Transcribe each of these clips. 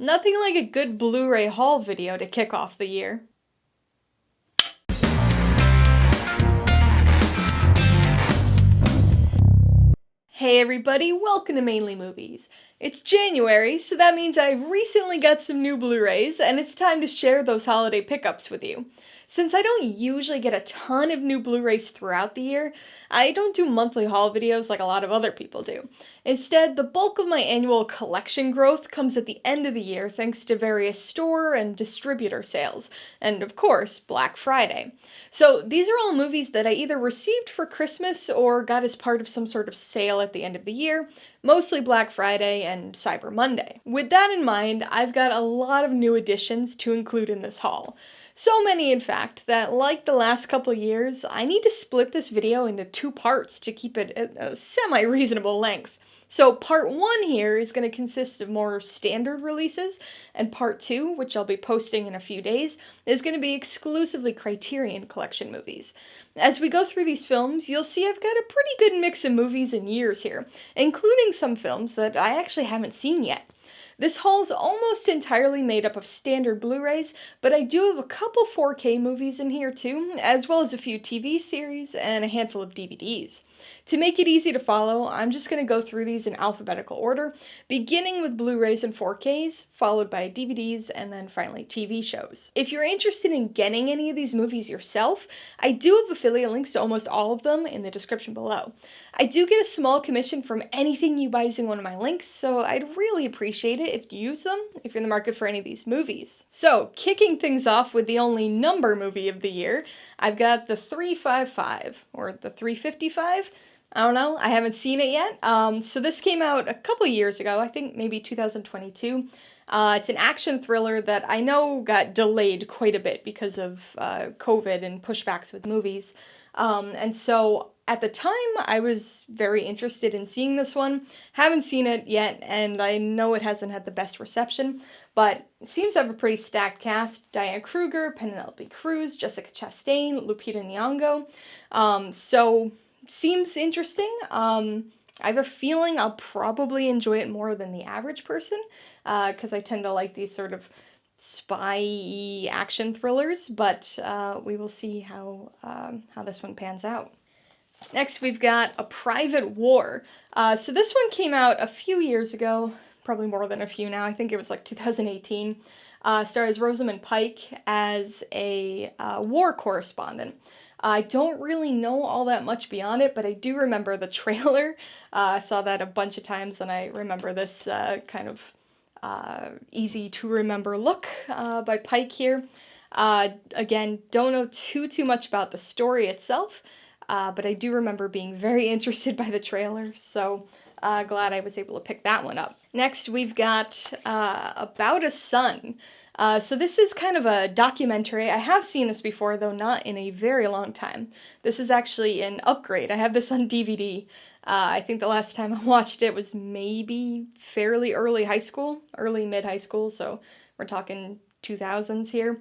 Nothing like a good Blu-ray haul video to kick off the year. Hey everybody, welcome to Mainely Movies. It's January, so that means I recently got some new Blu-rays, and it's time to share those holiday pickups with you. Since I don't usually get a ton of new Blu-rays throughout the year, I don't do monthly haul videos like a lot of other people do. Instead, the bulk of my annual collection growth comes at the end of the year thanks to various store and distributor sales, and of course, Black Friday. So these are all movies that I either received for Christmas or got as part of some sort of sale at the end of the year, mostly Black Friday and Cyber Monday. With that in mind, I've got a lot of new additions to include in this haul. So many, in fact, that like the last couple years, I need to split this video into two parts to keep it at a semi-reasonable length. So part 1 here is going to consist of more standard releases, and part 2, which I'll be posting in a few days, is going to be exclusively Criterion Collection movies. As we go through these films, you'll see I've got a pretty good mix of movies and years here, including some films that I actually haven't seen yet. This haul is almost entirely made up of standard Blu-rays, but I do have a couple 4K movies in here too, as well as a few TV series and a handful of DVDs. To make it easy to follow, I'm just going to go through these in alphabetical order, beginning with Blu-rays and 4Ks, followed by DVDs, and then finally TV shows. If you're interested in getting any of these movies yourself, I do have affiliate links to almost all of them in the description below. I do get a small commission from anything you buy using one of my links, so I'd really appreciate it if you use them if you're in the market for any of these movies. So, kicking things off with the only number movie of the year, I've got the 355, or the 355. I don't know, I haven't seen it yet. So this came out a couple years ago, I think maybe 2022. It's an action thriller that I know got delayed quite a bit because of COVID and pushbacks with movies. And so at the time, I was very interested in seeing this one. Haven't seen it yet, and I know it hasn't had the best reception, but it seems to have a pretty stacked cast. Diane Kruger, Penelope Cruz, Jessica Chastain, Lupita Nyong'o. So seems interesting. I have a feeling I'll probably enjoy it more than the average person, because I tend to like these sort of spy action thrillers, but we will see how this one pans out. Next, we've got A Private War. So this one came out a few years ago, probably more than a few now. I think it was like 2018. Stars Rosamund Pike as a war correspondent. I don't really know all that much beyond it, but I do remember the trailer. I saw that a bunch of times, and I remember this kind of easy to remember look by Pike here. Again, don't know too much about the story itself, but I do remember being very interested by the trailer, so glad I was able to pick that one up. Next, we've got About a Son. So this is kind of a documentary. I have seen this before, though not in a very long time. This is actually an upgrade. I have this on DVD. I think the last time I watched it was maybe fairly early mid-high school, so we're talking 2000s here.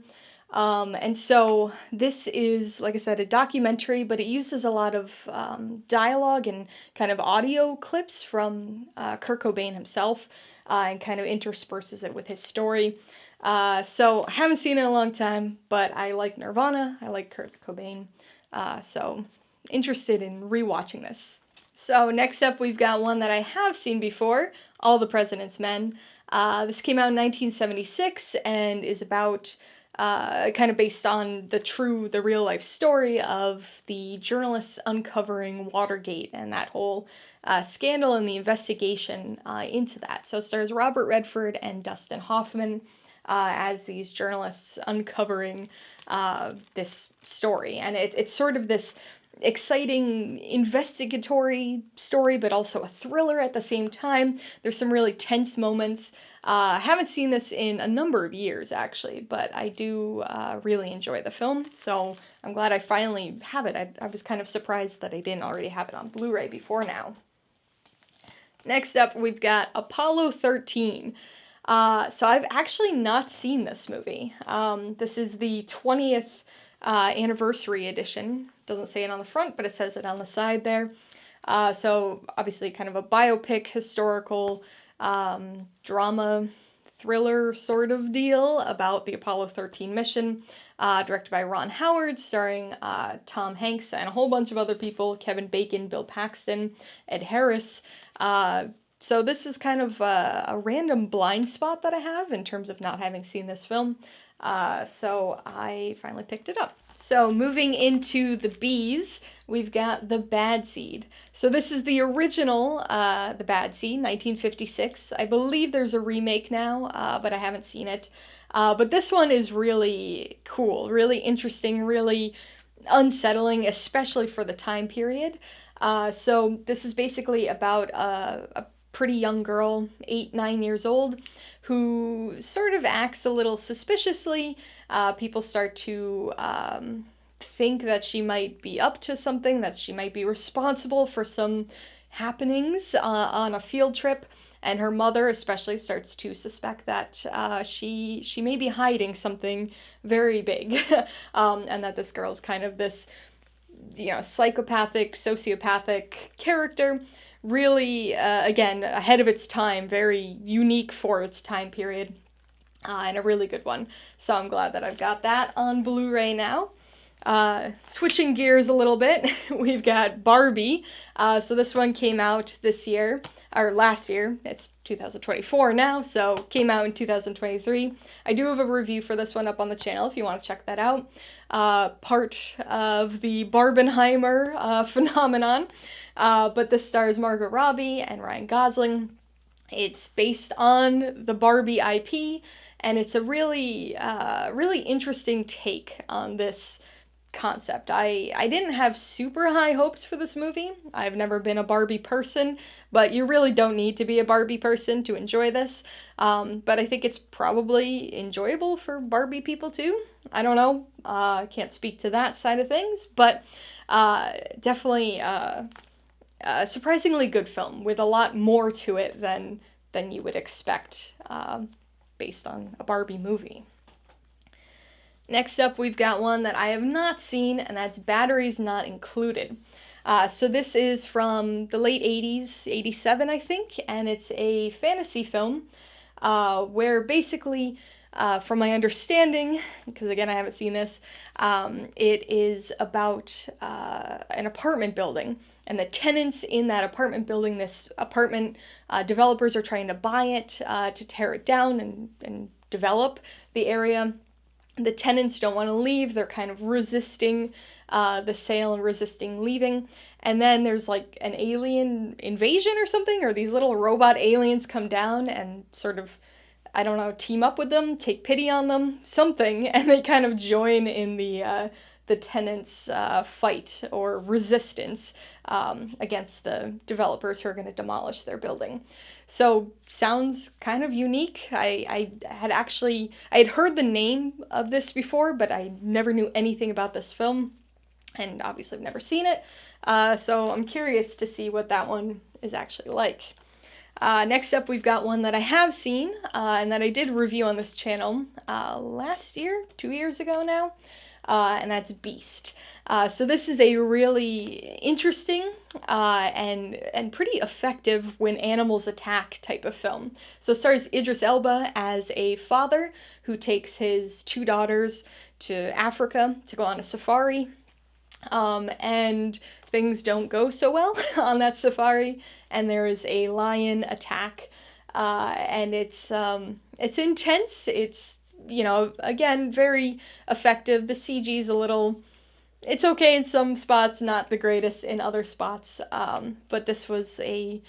And so this is, like I said, a documentary, but it uses a lot of dialogue and kind of audio clips from Kurt Cobain himself, and kind of intersperses it with his story. So I haven't seen it in a long time, but I like Nirvana, I like Kurt Cobain, so interested in rewatching this. So next up, we've got one that I have seen before, All the President's Men. This came out in 1976 and is about kind of based on the real life story of the journalists uncovering Watergate and that whole scandal and the investigation into that. So it stars Robert Redford and Dustin Hoffman as these journalists uncovering this story. And it's sort of this exciting investigatory story, but also a thriller at the same time. There's some really tense moments. I haven't seen this in a number of years, actually, but I do really enjoy the film, so I'm glad I finally have it. I was kind of surprised that I didn't already have it on Blu-ray before now. Next up, we've got Apollo 13. So I've actually not seen this movie. This is the 20th anniversary edition. Doesn't say it on the front, but it says it on the side there. So obviously kind of a biopic, historical drama thriller sort of deal about the Apollo 13 mission, directed by Ron Howard, starring Tom Hanks and a whole bunch of other people, Kevin Bacon, Bill Paxton, Ed Harris. So this is kind of a random blind spot that I have in terms of not having seen this film. So I finally picked it up. So moving into the B's, we've got The Bad Seed. So this is the original The Bad Seed, 1956. I believe there's a remake now, but I haven't seen it. But this one is really cool, really interesting, really unsettling, especially for the time period. So this is basically about a pretty young girl, 8, 9 years old, who sort of acts a little suspiciously. People start to think that she might be up to something, that she might be responsible for some happenings on a field trip, and her mother especially starts to suspect that she may be hiding something very big, and that this girl's kind of this, psychopathic, sociopathic character. Really, again, ahead of its time, very unique for its time period, and a really good one. So I'm glad that I've got that on Blu-ray now. Switching gears a little bit, we've got Barbie. So this one came out this year, or last year. It's 2024 now, so came out in 2023. I do have a review for this one up on the channel if you want to check that out. Part of the Barbenheimer phenomenon. But this stars Margot Robbie and Ryan Gosling. It's based on the Barbie IP, and it's a really interesting take on this concept. I didn't have super high hopes for this movie. I've never been a Barbie person, but you really don't need to be a Barbie person to enjoy this. But I think it's probably enjoyable for Barbie people too. I don't know. I can't speak to that side of things, but definitely a surprisingly good film with a lot more to it than you would expect based on a Barbie movie. Next up, we've got one that I have not seen, and that's Batteries Not Included. So this is from the late 80s, 87 I think, and it's a fantasy film where basically, from my understanding, because again I haven't seen this, it is about an apartment building, and the tenants in that apartment building, this apartment developers are trying to buy it to tear it down and develop the area. The tenants don't want to leave. They're kind of resisting the sale and resisting leaving. And then there's like an alien invasion or something, or these little robot aliens come down and sort of, I don't know, team up with them, take pity on them, something, and they kind of join in the tenants' fight or resistance against the developers who are going to demolish their building. So sounds kind of unique. I had heard the name of this before, but I never knew anything about this film, and obviously I've never seen it. So I'm curious to see what that one is actually like. Next up, we've got one that I have seen, and that I did review on this channel last year, 2 years ago now. And that's Beast. So this is a really interesting and pretty effective when animals attack type of film. So it stars Idris Elba as a father who takes his 2 daughters to Africa to go on a safari, and things don't go so well on that safari, and there is a lion attack, and it's intense. It's again, very effective. The CG's it's okay in some spots, not the greatest in other spots, but this was a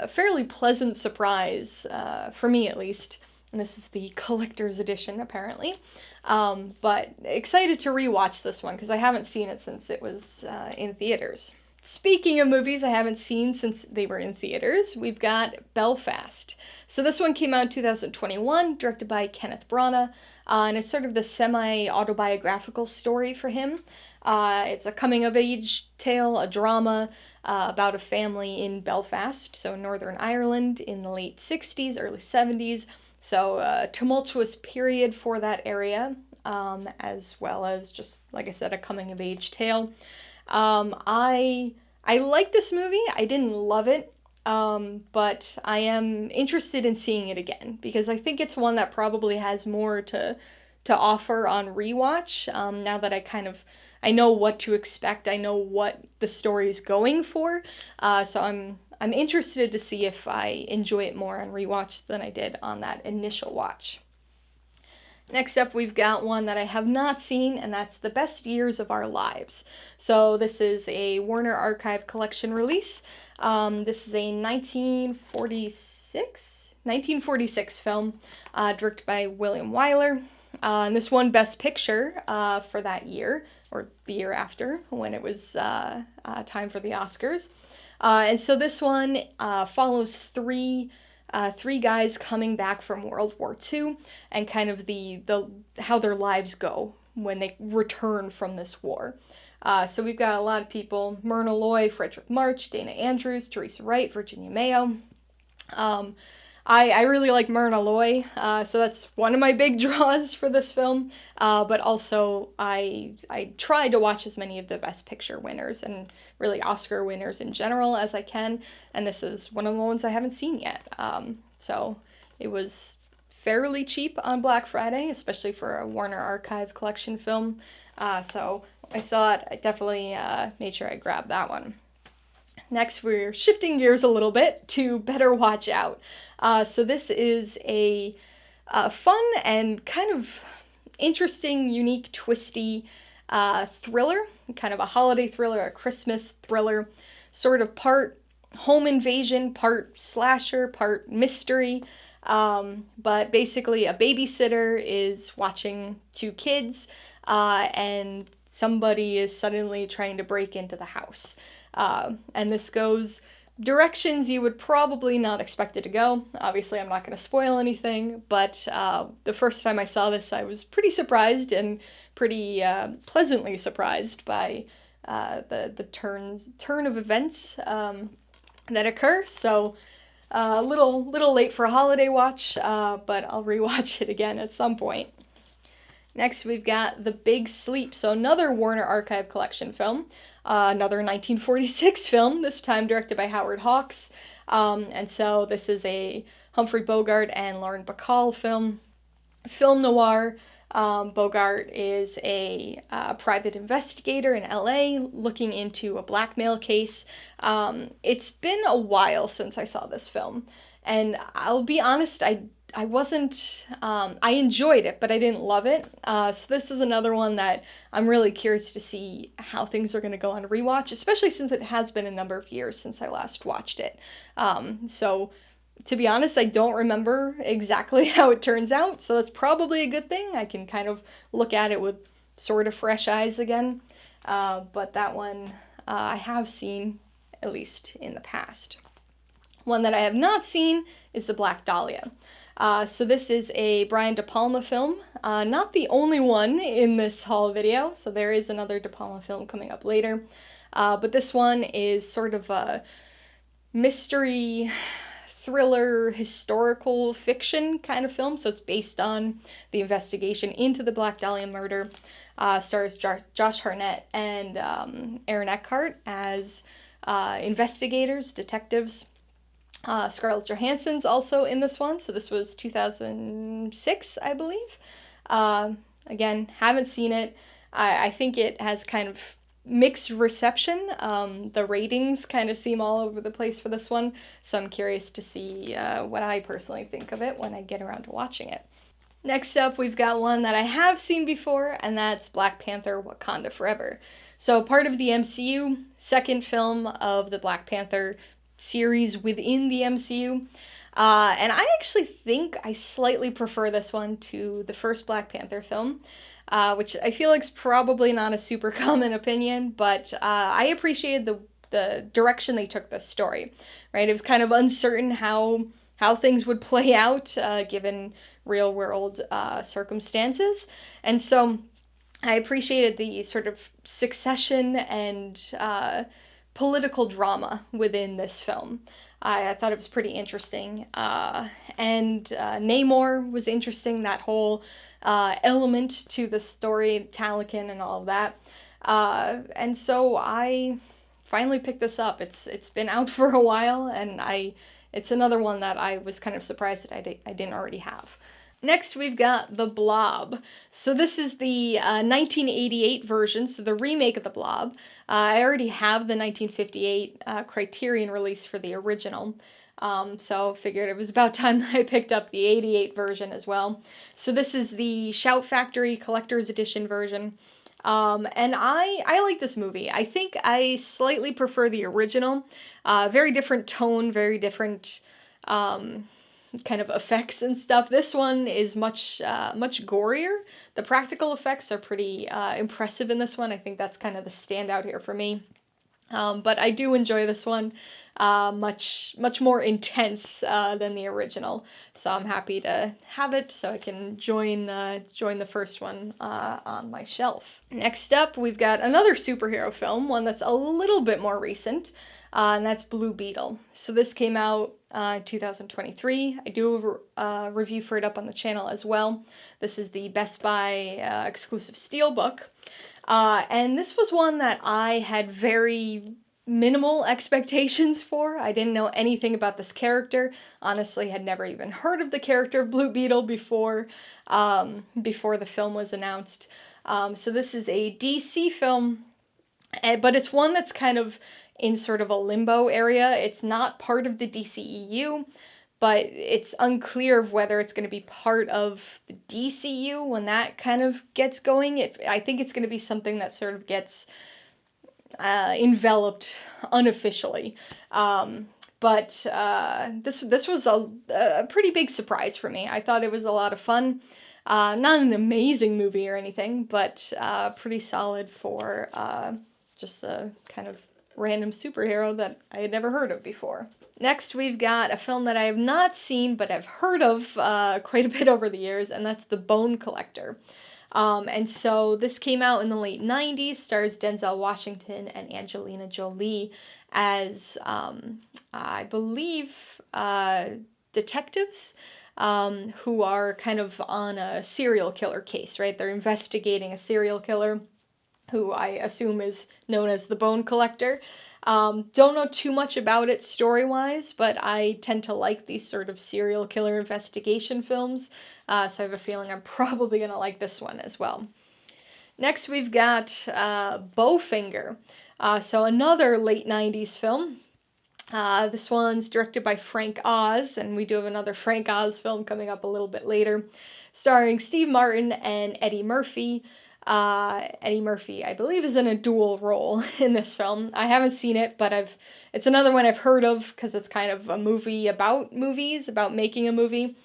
fairly pleasant surprise, for me at least, and this is the collector's edition, apparently, but excited to rewatch this one, because I haven't seen it since it was in theaters. Speaking of movies I haven't seen since they were in theaters, we've got Belfast. So this one came out in 2021, directed by Kenneth Branagh, and it's sort of the semi-autobiographical story for him. It's a coming-of-age tale, a drama about a family in Belfast, so Northern Ireland, in the late 60s, early 70s. So a tumultuous period for that area, as well as just, like I said, a coming-of-age tale. I liked this movie. I didn't love it. but I am interested in seeing it again because I think it's one that probably has more to offer on rewatch. Now that I know what to expect, I know what the story is going for, so I'm interested to see if I enjoy it more on rewatch than I did on that initial watch. Next up, we've got one that I have not seen, and that's The Best Years of Our Lives. So this is a Warner Archive Collection release. This is a 1946 film, directed by William Wyler. And this won Best Picture for that year, or the year after, when it was time for the Oscars. And so this one follows three guys coming back from World War II and kind of the how their lives go when they return from this war. So we've got a lot of people: Myrna Loy, Frederick March, Dana Andrews, Teresa Wright, Virginia Mayo. I really like Myrna Loy, so that's one of my big draws for this film. But also, I try to watch as many of the Best Picture winners and really Oscar winners in general as I can, and this is one of the ones I haven't seen yet. So it was fairly cheap on Black Friday, especially for a Warner Archive Collection film. So when I saw it, I definitely made sure I grabbed that one. Next, we're shifting gears a little bit to Better Watch Out. So this is a fun and kind of interesting, unique, twisty thriller, kind of a holiday thriller, a Christmas thriller, sort of part home invasion, part slasher, part mystery. But basically a babysitter is watching two kids, and somebody is suddenly trying to break into the house. And this goes directions you would probably not expect it to go. Obviously, I'm not going to spoil anything, but the first time I saw this, I was pretty surprised and pretty pleasantly surprised by the turn of events that occur. So a little late for a holiday watch, but I'll rewatch it again at some point. Next, we've got The Big Sleep, so another Warner Archive Collection film, another 1946 film, this time directed by Howard Hawks. And so this is a Humphrey Bogart and Lauren Bacall film noir. Bogart is a private investigator in LA looking into a blackmail case. It's been a while since I saw this film, and I'll be honest, I wasn't, I enjoyed it, but I didn't love it. So this is another one that I'm really curious to see how things are going to go on rewatch, especially since it has been a number of years since I last watched it. So to be honest, I don't remember exactly how it turns out, so that's probably a good thing. I can kind of look at it with sort of fresh eyes again. But that one I have seen, at least in the past. One that I have not seen is The Black Dahlia. So this is a Brian De Palma film, not the only one in this haul video, so there is another De Palma film coming up later, but this one is sort of a mystery, thriller, historical fiction kind of film, so it's based on the investigation into the Black Dahlia murder. Stars Josh Hartnett and Aaron Eckhart as investigators, detectives. Scarlett Johansson's also in this one, so this was 2006, I believe. Again, haven't seen it. I think it has kind of mixed reception. The ratings kind of seem all over the place for this one, so I'm curious to see what I personally think of it when I get around to watching it. Next up, we've got one that I have seen before, and that's Black Panther: Wakanda Forever. So part of the MCU, second film of the Black Panther series within the MCU. And I actually think I slightly prefer this one to the first Black Panther film, which I feel like is probably not a super common opinion, but I appreciated the direction they took this story, right? It was kind of uncertain how things would play out given real world circumstances. And so I appreciated the sort of succession and political drama within this film. I thought it was pretty interesting. And Namor was interesting, that whole element to the story, Talakan and all of that. And so I finally picked this up. It's been out for a while, and it's another one that I was kind of surprised that I didn't already have. Next, we've got The Blob. So this is the 1988 version, so the remake of The Blob. I already have the 1958 Criterion release for the original, so figured it was about time that I picked up the 88 version as well. So this is the Shout Factory Collector's Edition version. And I like this movie. I think I slightly prefer the original. Very different tone, very different kind of effects and stuff. This one is much gorier. The practical effects are pretty impressive in this one. I think that's kind of the standout here for me. But I do enjoy this one. Much more intense than the original. So I'm happy to have it so I can join the first one on my shelf. Next up, we've got another superhero film, one that's a little bit more recent, and that's Blue Beetle. So this came out 2023. I do a review for it up on the channel as well. This is the Best Buy exclusive steelbook. And this was one that I had very minimal expectations for. I didn't know anything about this character. Honestly, had never even heard of the character of Blue Beetle before the film was announced. So this is a DC film, but it's one that's kind of in sort of a limbo area. It's not part of the DCEU, but it's unclear of whether it's going to be part of the DCU when that kind of gets going. I think it's going to be something that sort of gets enveloped unofficially. But this was a pretty big surprise for me. I thought it was a lot of fun. Not an amazing movie or anything, but pretty solid for just a kind of random superhero that I had never heard of before. Next, we've got a film that I have not seen, but I've heard of quite a bit over the years, and that's The Bone Collector. And so this came out in the late 90s, stars Denzel Washington and Angelina Jolie as, I believe, detectives who are kind of on a serial killer case, right? They're investigating a serial killer who I assume is known as the Bone Collector. Don't know too much about it story-wise, but I tend to like these sort of serial killer investigation films, so I have a feeling I'm probably going to like this one as well. Next, we've got Bowfinger, so another late 90s film. This one's directed by Frank Oz, and we do have another Frank Oz film coming up a little bit later, starring Steve Martin and Eddie Murphy. Eddie Murphy, I believe, is in a dual role in this film. I haven't seen it, but it's another one I've heard of because it's kind of a movie about movies, about making a movie.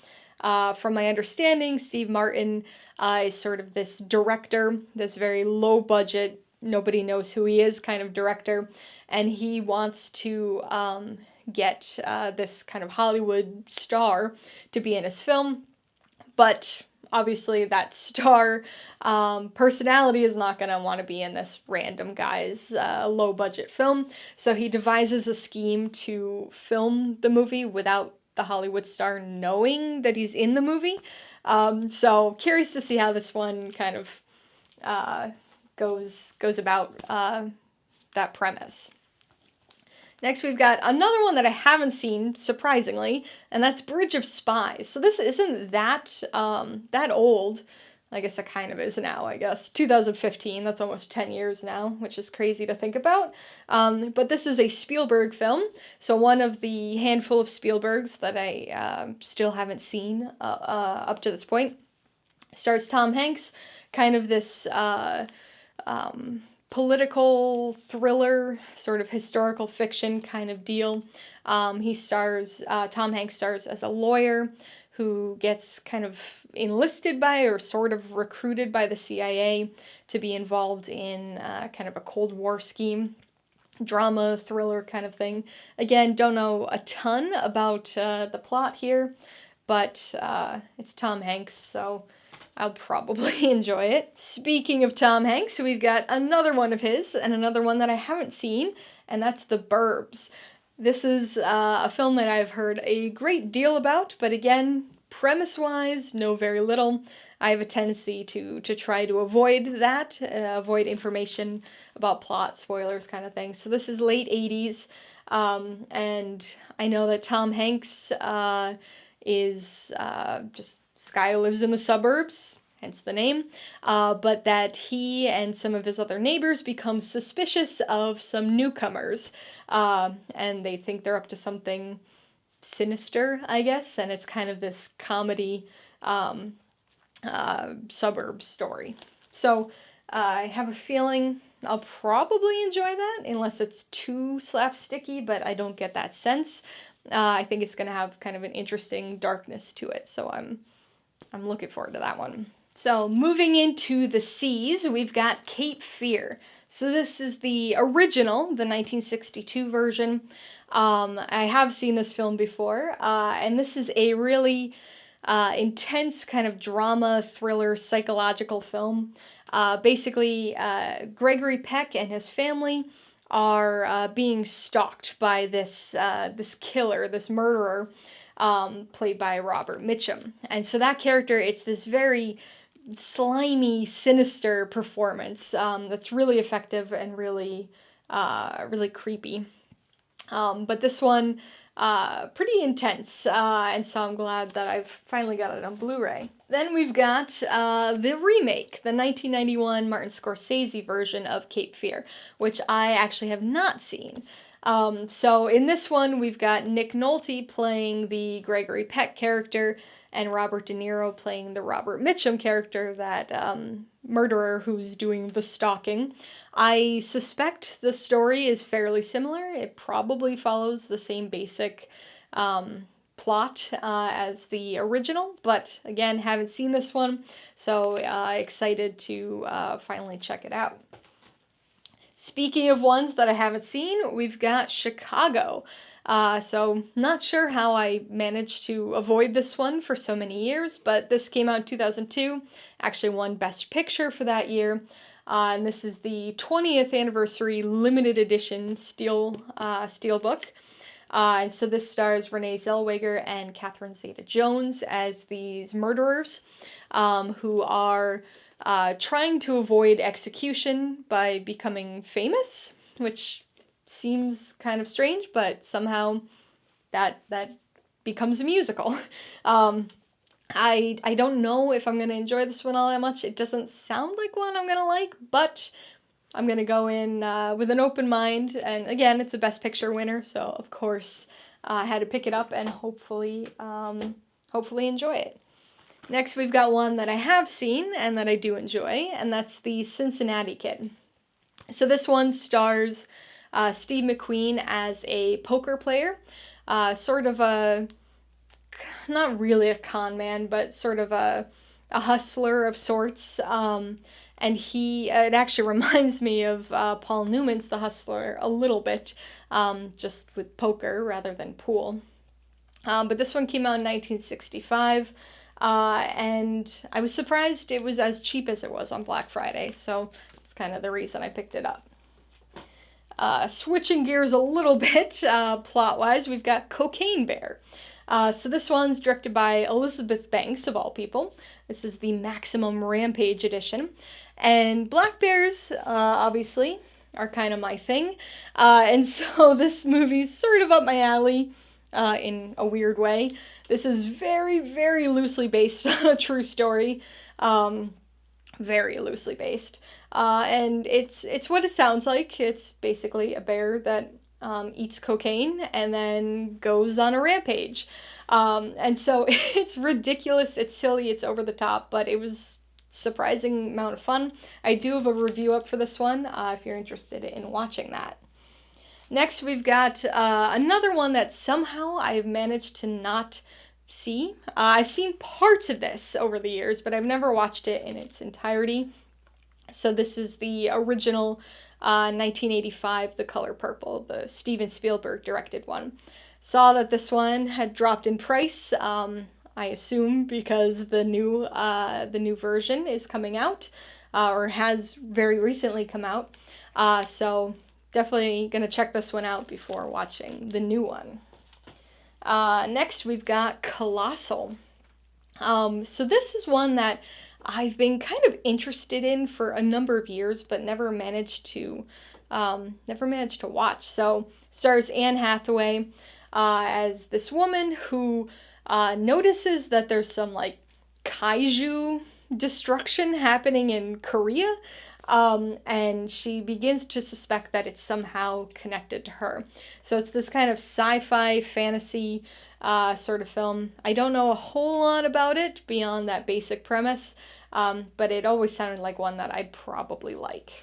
From my understanding, Steve Martin is sort of this director, this very low budget, nobody knows who he is kind of director, and he wants to get this kind of Hollywood star to be in his film, but obviously that star personality is not going to want to be in this random guy's low-budget film, so he devises a scheme to film the movie without the Hollywood star knowing that he's in the movie. So curious to see how this one kind of goes about that premise. Next, we've got another one that I haven't seen, surprisingly, and that's Bridge of Spies. So this isn't that old. I guess it kind of is now, I guess. 2015, that's almost 10 years now, which is crazy to think about. But this is a Spielberg film, so one of the handful of Spielbergs that I still haven't seen up to this point. Stars Tom Hanks, kind of this political thriller, sort of historical fiction kind of deal. Tom Hanks stars as a lawyer who gets kind of enlisted by or sort of recruited by the CIA to be involved in kind of a Cold War scheme, drama, thriller kind of thing. Again, don't know a ton about the plot here, but it's Tom Hanks, so I'll probably enjoy it. Speaking of Tom Hanks, we've got another one of his, and another one that I haven't seen, and that's The Burbs. This is a film that I've heard a great deal about, but again, Premise-wise, know very little. I have a tendency to try to avoid that, avoid information about plot, spoilers kind of thing. So this is late 80s, and I know that Tom Hanks is just this guy who lives in the suburbs, hence the name, but that he and some of his other neighbors become suspicious of some newcomers, and they think they're up to something sinister, I guess, and it's kind of this comedy suburb story. So I have a feeling I'll probably enjoy that, unless it's too slapsticky, but I don't get that sense. I think it's going to have kind of an interesting darkness to it, so I'm looking forward to that one. So moving into the seas, we've got Cape Fear. So this is the original, the 1962 version. I have seen this film before, and this is a really intense kind of drama, thriller, psychological film. Basically, Gregory Peck and his family are being stalked by this killer, this murderer, played by Robert Mitchum. And so that character, it's this very slimy, sinister performance that's really effective and really creepy. But this one, pretty intense, and so I'm glad that I've finally got it on Blu-ray. Then we've got the remake, the 1991 Martin Scorsese version of Cape Fear, which I actually have not seen. So in this one, we've got Nick Nolte playing the Gregory Peck character, and Robert De Niro playing the Robert Mitchum character, that murderer who's doing the stalking. I suspect the story is fairly similar. It probably follows the same basic plot as the original, but again, haven't seen this one, so excited to finally check it out. Speaking of ones that I haven't seen, we've got Chicago. So not sure how I managed to avoid this one for so many years, but this came out in 2002, actually won Best Picture for that year, and this is the 20th anniversary limited edition steelbook. And so this stars Renee Zellweger and Catherine Zeta-Jones as these murderers who are trying to avoid execution by becoming famous, which seems kind of strange, but somehow that becomes a musical. I don't know if I'm going to enjoy this one all that much. It doesn't sound like one I'm going to like, but I'm going to go in with an open mind, and again, it's a Best Picture winner, so of course I had to pick it up and hopefully enjoy it. Next, we've got one that I have seen and that I do enjoy, and that's the Cincinnati Kid. So this one stars Steve McQueen as a poker player, sort of not really a con man, but sort of a hustler of sorts. And it actually reminds me of Paul Newman's The Hustler a little bit, just with poker rather than pool. But this one came out in 1965, and I was surprised it was as cheap as it was on Black Friday, so it's kind of the reason I picked it up. Switching gears a little bit, plot-wise, we've got Cocaine Bear. So this one's directed by Elizabeth Banks, of all people. This is the Maximum Rampage edition. And black bears, obviously, are kind of my thing. And so this movie's sort of up my alley in a weird way. This is very, very loosely based on a true story. Very loosely based. And it's what it sounds like. It's basically a bear that eats cocaine and then goes on a rampage. And so it's ridiculous, it's silly, it's over the top, but it was surprising amount of fun. I do have a review up for this one if you're interested in watching that. Next, we've got another one that somehow I've managed to not see. I've seen parts of this over the years, but I've never watched it in its entirety. So this is the original 1985 The Color Purple, the Steven Spielberg directed one. Saw that this one had dropped in price, I assume because the new version is coming out, or has very recently come out. So definitely gonna check this one out before watching the new one. Next we've got Colossal. So this is one that I've been kind of interested in for a number of years, but never managed to watch. So stars Anne Hathaway as this woman who notices that there's some like kaiju destruction happening in Korea. And she begins to suspect that it's somehow connected to her. So it's this kind of sci-fi fantasy sort of film. I don't know a whole lot about it beyond that basic premise, but it always sounded like one that I'd probably like.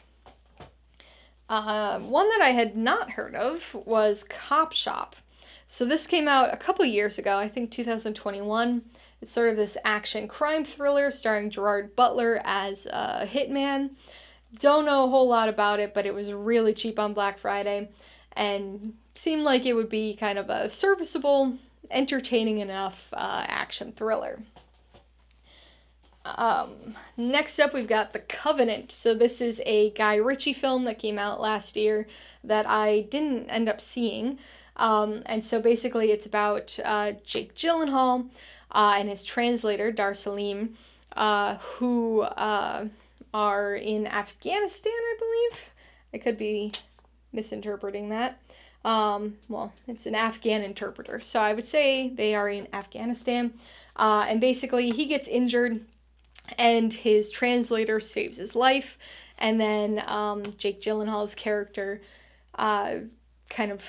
One that I had not heard of was Cop Shop. So this came out a couple years ago, I think 2021. It's sort of this action crime thriller starring Gerard Butler as a hitman. Don't know a whole lot about it, but it was really cheap on Black Friday and seemed like it would be kind of a serviceable, entertaining enough action thriller. Next up, we've got The Covenant. So this is a Guy Ritchie film that came out last year that I didn't end up seeing. And so basically it's about Jake Gyllenhaal and his translator, Dar Salim, who are in Afghanistan, I believe. I could be misinterpreting that. Well, it's an Afghan interpreter, so I would say they are in Afghanistan. And basically he gets injured and his translator saves his life. And then Jake Gyllenhaal's character kind of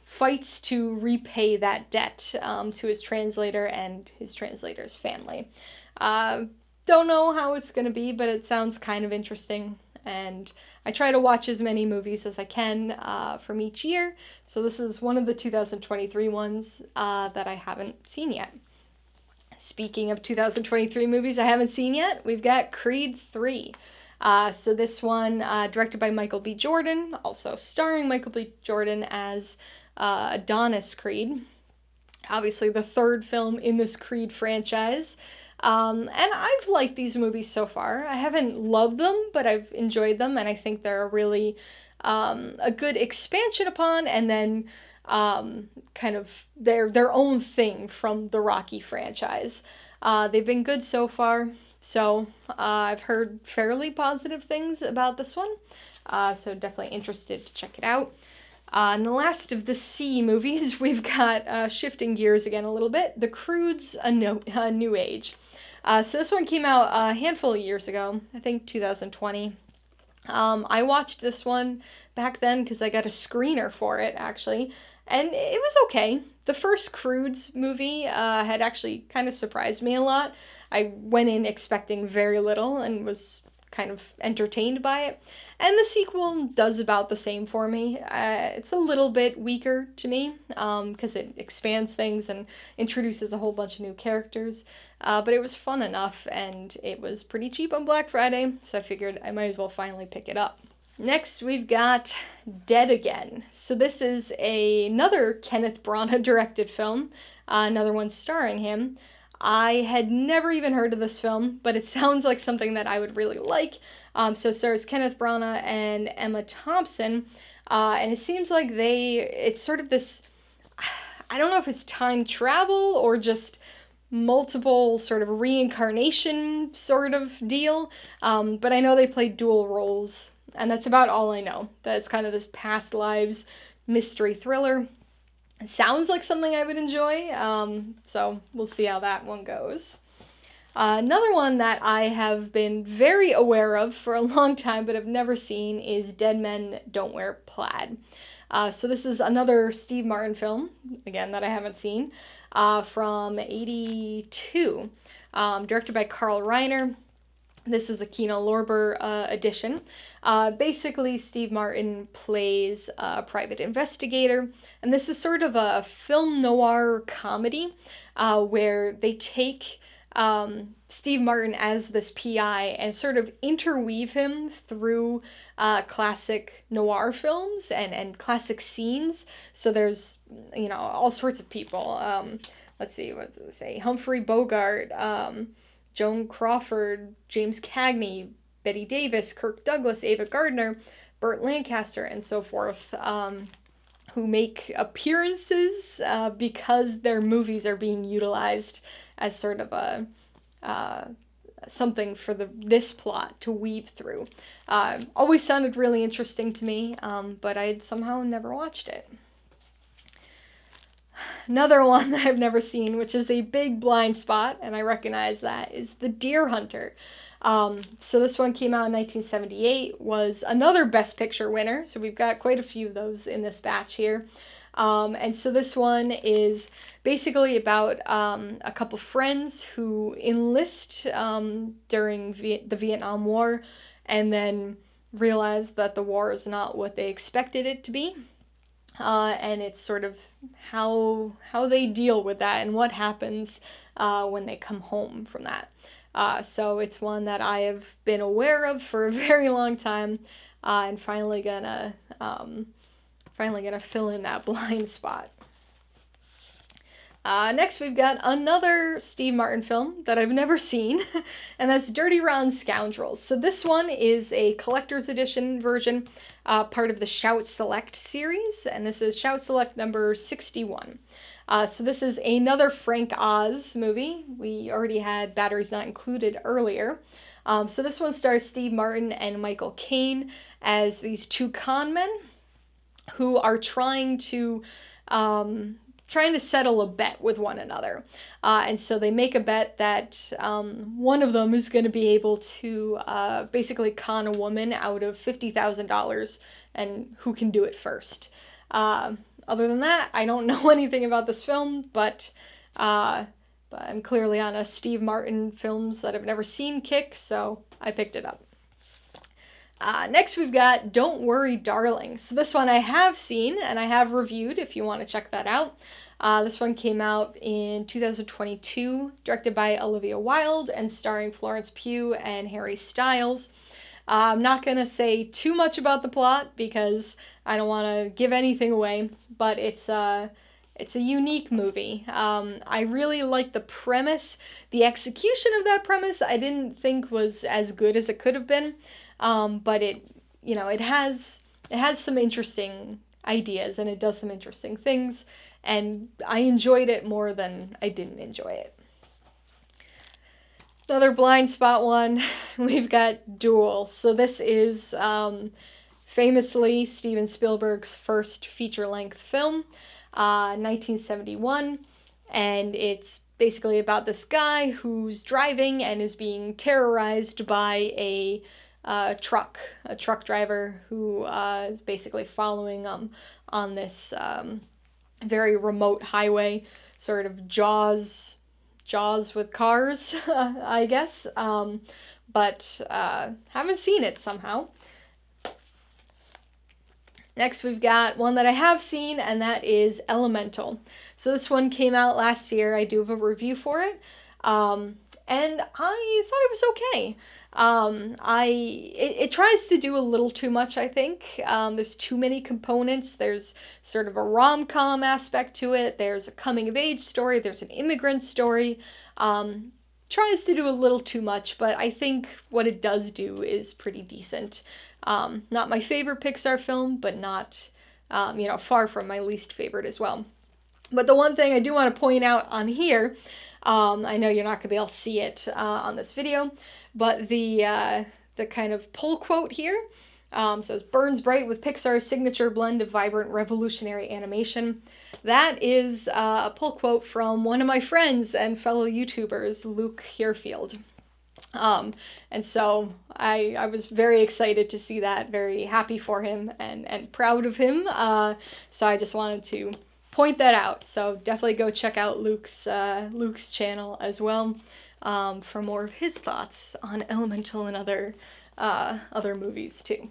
fights to repay that debt to his translator and his translator's family. Don't know how it's going to be, but it sounds kind of interesting. And I try to watch as many movies as I can from each year. So this is one of the 2023 ones that I haven't seen yet. Speaking of 2023 movies I haven't seen yet, we've got Creed 3. So this one, directed by Michael B. Jordan, also starring Michael B. Jordan as Adonis Creed. Obviously the third film in this Creed franchise. And I've liked these movies so far. I haven't loved them, but I've enjoyed them, and I think they're a really a good expansion upon, and then kind of their own thing from the Rocky franchise. They've been good so far, so I've heard fairly positive things about this one, so definitely interested to check it out. And the last of the C movies, we've got, shifting gears again a little bit, The Croods, A New Age. So this one came out a handful of years ago, I think 2020. I watched this one back then because I got a screener for it, actually, and it was okay. The first Croods movie had actually kind of surprised me a lot. I went in expecting very little and was kind of entertained by it. And the sequel does about the same for me. It's a little bit weaker to me because it expands things and introduces a whole bunch of new characters. But it was fun enough, and it was pretty cheap on Black Friday, so I figured I might as well finally pick it up. Next, we've got Dead Again. So this is another Kenneth Branagh directed film, another one starring him. I had never even heard of this film, but it sounds like something that I would really like. So it stars Kenneth Branagh and Emma Thompson, and it seems like it's sort of this, I don't know if it's time travel or just multiple sort of reincarnation sort of deal, but I know they play dual roles, and that's about all I know. That's kind of this past lives mystery thriller. It sounds like something I would enjoy, so we'll see how that one goes. Another one that I have been very aware of for a long time but have never seen is Dead Men Don't Wear Plaid. So this is another Steve Martin film, again, that I haven't seen, from '82, directed by Carl Reiner. This is a Kino Lorber edition. Basically, Steve Martin plays a private investigator, and this is sort of a film noir comedy where they take Steve Martin as this PI and sort of interweave him through classic noir films and classic scenes. So there's, all sorts of people. Let's see, what does it say? Humphrey Bogart, Joan Crawford, James Cagney, Bette Davis, Kirk Douglas, Ava Gardner, Burt Lancaster, and so forth, who make appearances because their movies are being utilized as sort of a something for this plot to weave through. Always sounded really interesting to me, but I had somehow never watched it. Another one that I've never seen, which is a big blind spot, and I recognize that, is The Deer Hunter. So this one came out in 1978, was another Best Picture winner, so we've got quite a few of those in this batch here. And so this one is basically about a couple friends who enlist during the Vietnam War and then realize that the war is not what they expected it to be. And it's sort of how they deal with that and what happens when they come home from that. So it's one that I have been aware of for a very long time, and finally gonna fill in that blind spot. Next, we've got another Steve Martin film that I've never seen, and that's Dirty Rotten Scoundrels. So this one is a collector's edition version, part of the Shout Select series, and this is Shout Select number 61. So this is another Frank Oz movie. We already had Batteries Not Included earlier. So this one stars Steve Martin and Michael Caine as these two con men who are trying to settle a bet with one another. And so they make a bet that one of them is going to be able to basically con a woman out of $50,000 and who can do it first. Other than that, I don't know anything about this film, but I'm clearly on a Steve Martin films that I've never seen kick, so I picked it up. Next, we've got Don't Worry, Darling. So this one I have seen, and I have reviewed if you want to check that out. This one came out in 2022, directed by Olivia Wilde, and starring Florence Pugh and Harry Styles. I'm not going to say too much about the plot, because I don't want to give anything away, but it's a unique movie. I really like the premise. The execution of that premise I didn't think was as good as it could have been. But it has some interesting ideas, and it does some interesting things, and I enjoyed it more than I didn't enjoy it. Another blind spot one, we've got Duel. So this is famously Steven Spielberg's first feature-length film, 1971, and it's basically about this guy who's driving and is being terrorized by a truck driver who is basically following on this very remote highway, sort of Jaws with cars, I guess, but haven't seen it somehow. Next, we've got one that I have seen, and that is Elemental. So this one came out last year. I do have a review for it, and I thought it was okay. It tries to do a little too much, I think. There's too many components. There's sort of a rom-com aspect to it. There's a coming-of-age story. There's an immigrant story. Tries to do a little too much, but I think what it does do is pretty decent. Not my favorite Pixar film, but not, far from my least favorite as well. But the one thing I do want to point out on here, I know you're not going to be able to see it on this video, but the kind of pull quote here says, "Burns bright with Pixar's signature blend of vibrant, revolutionary animation." That is a pull quote from one of my friends and fellow YouTubers, Luke Herefield. And so I was very excited to see that, very happy for him and proud of him. So I just wanted to point that out. So definitely go check out Luke's channel as well for more of his thoughts on Elemental and other movies too.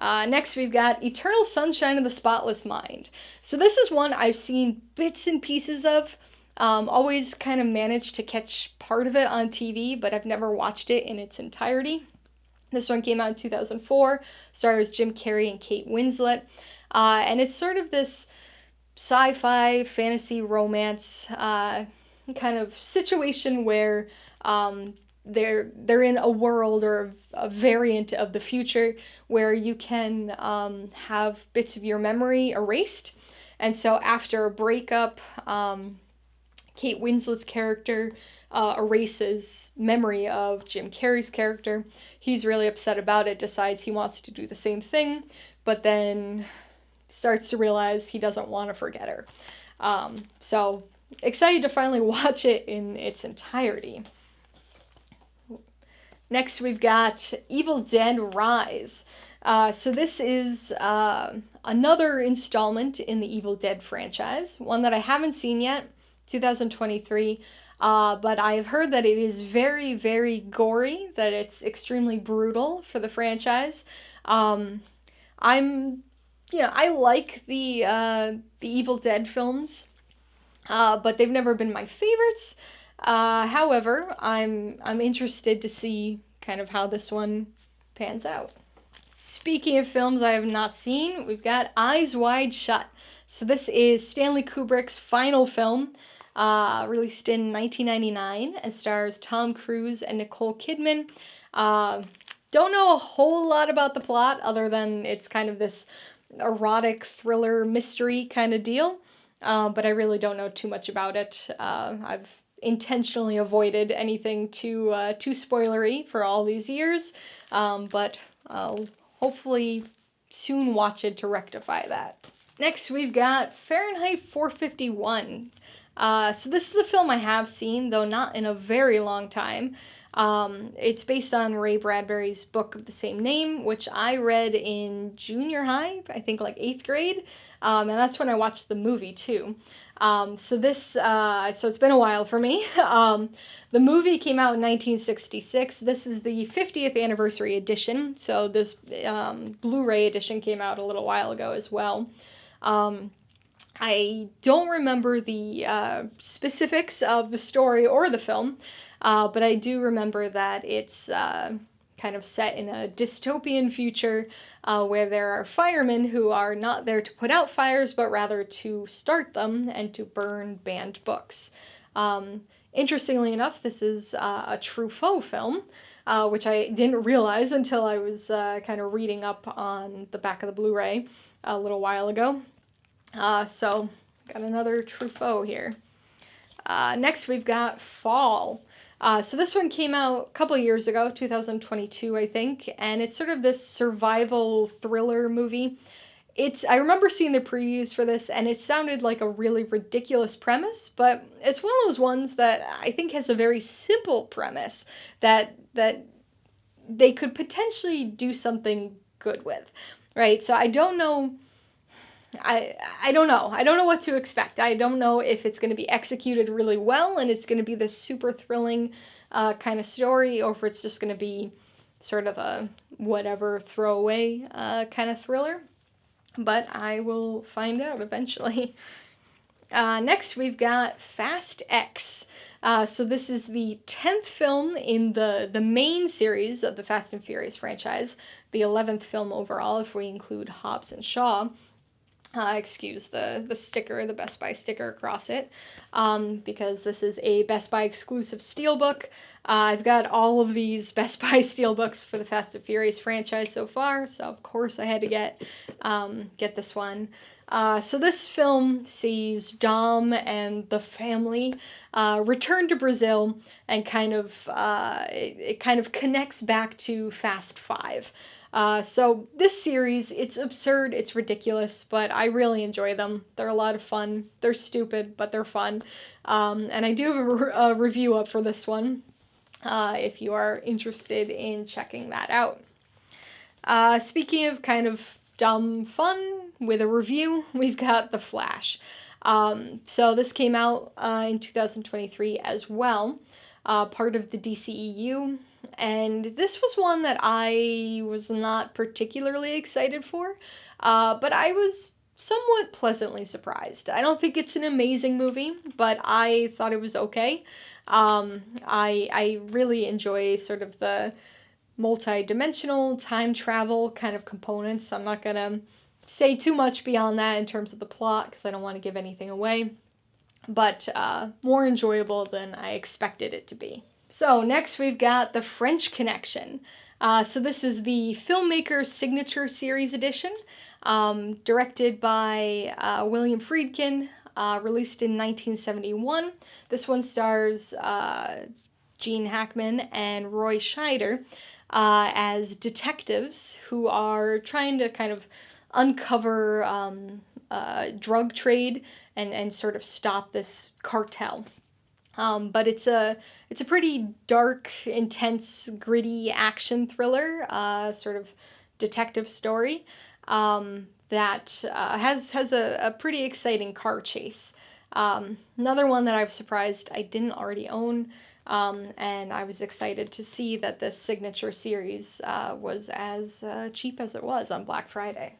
Next, we've got Eternal Sunshine of the Spotless Mind. So this is one I've seen bits and pieces of. Always kind of managed to catch part of it on TV, but I've never watched it in its entirety. This one came out in 2004, stars Jim Carrey and Kate Winslet, and it's sort of this sci-fi, fantasy, romance kind of situation where they're in a world or a variant of the future where you can have bits of your memory erased, and so after a breakup, Kate Winslet's character erases memory of Jim Carrey's character. He's really upset about it, decides he wants to do the same thing, but then starts to realize he doesn't want to forget her. So excited to finally watch it in its entirety. Next, we've got Evil Dead Rise. So this is another installment in the Evil Dead franchise, one that I haven't seen yet, 2023, but I've heard that it is very, very gory, that it's extremely brutal for the franchise. I like the Evil Dead films, but they've never been my favorites. However, I'm interested to see kind of how this one pans out. Speaking of films I have not seen, we've got Eyes Wide Shut. So this is Stanley Kubrick's final film, released in 1999, and stars Tom Cruise and Nicole Kidman. Don't know a whole lot about the plot, other than it's kind of this erotic thriller mystery kind of deal, but I really don't know too much about it. I've intentionally avoided anything too spoilery for all these years, but I'll hopefully soon watch it to rectify that. Next, we've got Fahrenheit 451. So this is a film I have seen, though not in a very long time. It's based on Ray Bradbury's book of the same name, which I read in junior high, I think like 8th grade, and that's when I watched the movie too. So it's been a while for me. The movie came out in 1966. This is the 50th anniversary edition, so this Blu-ray edition came out a little while ago as well. I don't remember the specifics of the story or the film, but I do remember that it's kind of set in a dystopian future where there are firemen who are not there to put out fires, but rather to start them and to burn banned books. Interestingly enough, this is a Truffaut film, which I didn't realize until I was kind of reading up on the back of the Blu-ray a little while ago. So, got another Truffaut here. Next, we've got Fall. So this one came out a couple years ago, 2022, I think, and it's sort of this survival thriller movie. I remember seeing the previews for this, and it sounded like a really ridiculous premise, but it's one of those ones that I think has a very simple premise that they could potentially do something good with, right? So I don't know. I don't know. I don't know what to expect. I don't know if it's going to be executed really well and it's going to be this super thrilling kind of story, or if it's just going to be sort of a whatever throwaway kind of thriller. But I will find out eventually. Next, we've got Fast X. So this is the 10th film in the main series of the Fast and Furious franchise, the 11th film overall if we include Hobbs and Shaw. Excuse the sticker, the Best Buy sticker across it, because this is a Best Buy exclusive steelbook. I've got all of these Best Buy steelbooks for the Fast and Furious franchise so far, so of course I had to get this one. So this film sees Dom and the family return to Brazil, and it kind of connects back to Fast 5. So this series, it's absurd, it's ridiculous, but I really enjoy them. They're a lot of fun. They're stupid, but they're fun. And I do have a review up for this one, if you are interested in checking that out. Speaking of kind of dumb fun with a review, we've got The Flash. So this came out in 2023 as well, part of the DCEU. And this was one that I was not particularly excited for, but I was somewhat pleasantly surprised. I don't think it's an amazing movie, but I thought it was okay. I really enjoy sort of the multi-dimensional time travel kind of components. I'm not gonna say too much beyond that in terms of the plot, because I don't want to give anything away, but more enjoyable than I expected it to be. So next we've got The French Connection. So this is the filmmaker's signature series edition, directed by William Friedkin, released in 1971. This one stars Gene Hackman and Roy Scheider as detectives who are trying to kind of uncover drug trade and sort of stop this cartel. But it's a pretty dark, intense, gritty action thriller, sort of detective story that has a pretty exciting car chase. Another one that I was surprised I didn't already own, and I was excited to see that this signature series was as cheap as it was on Black Friday.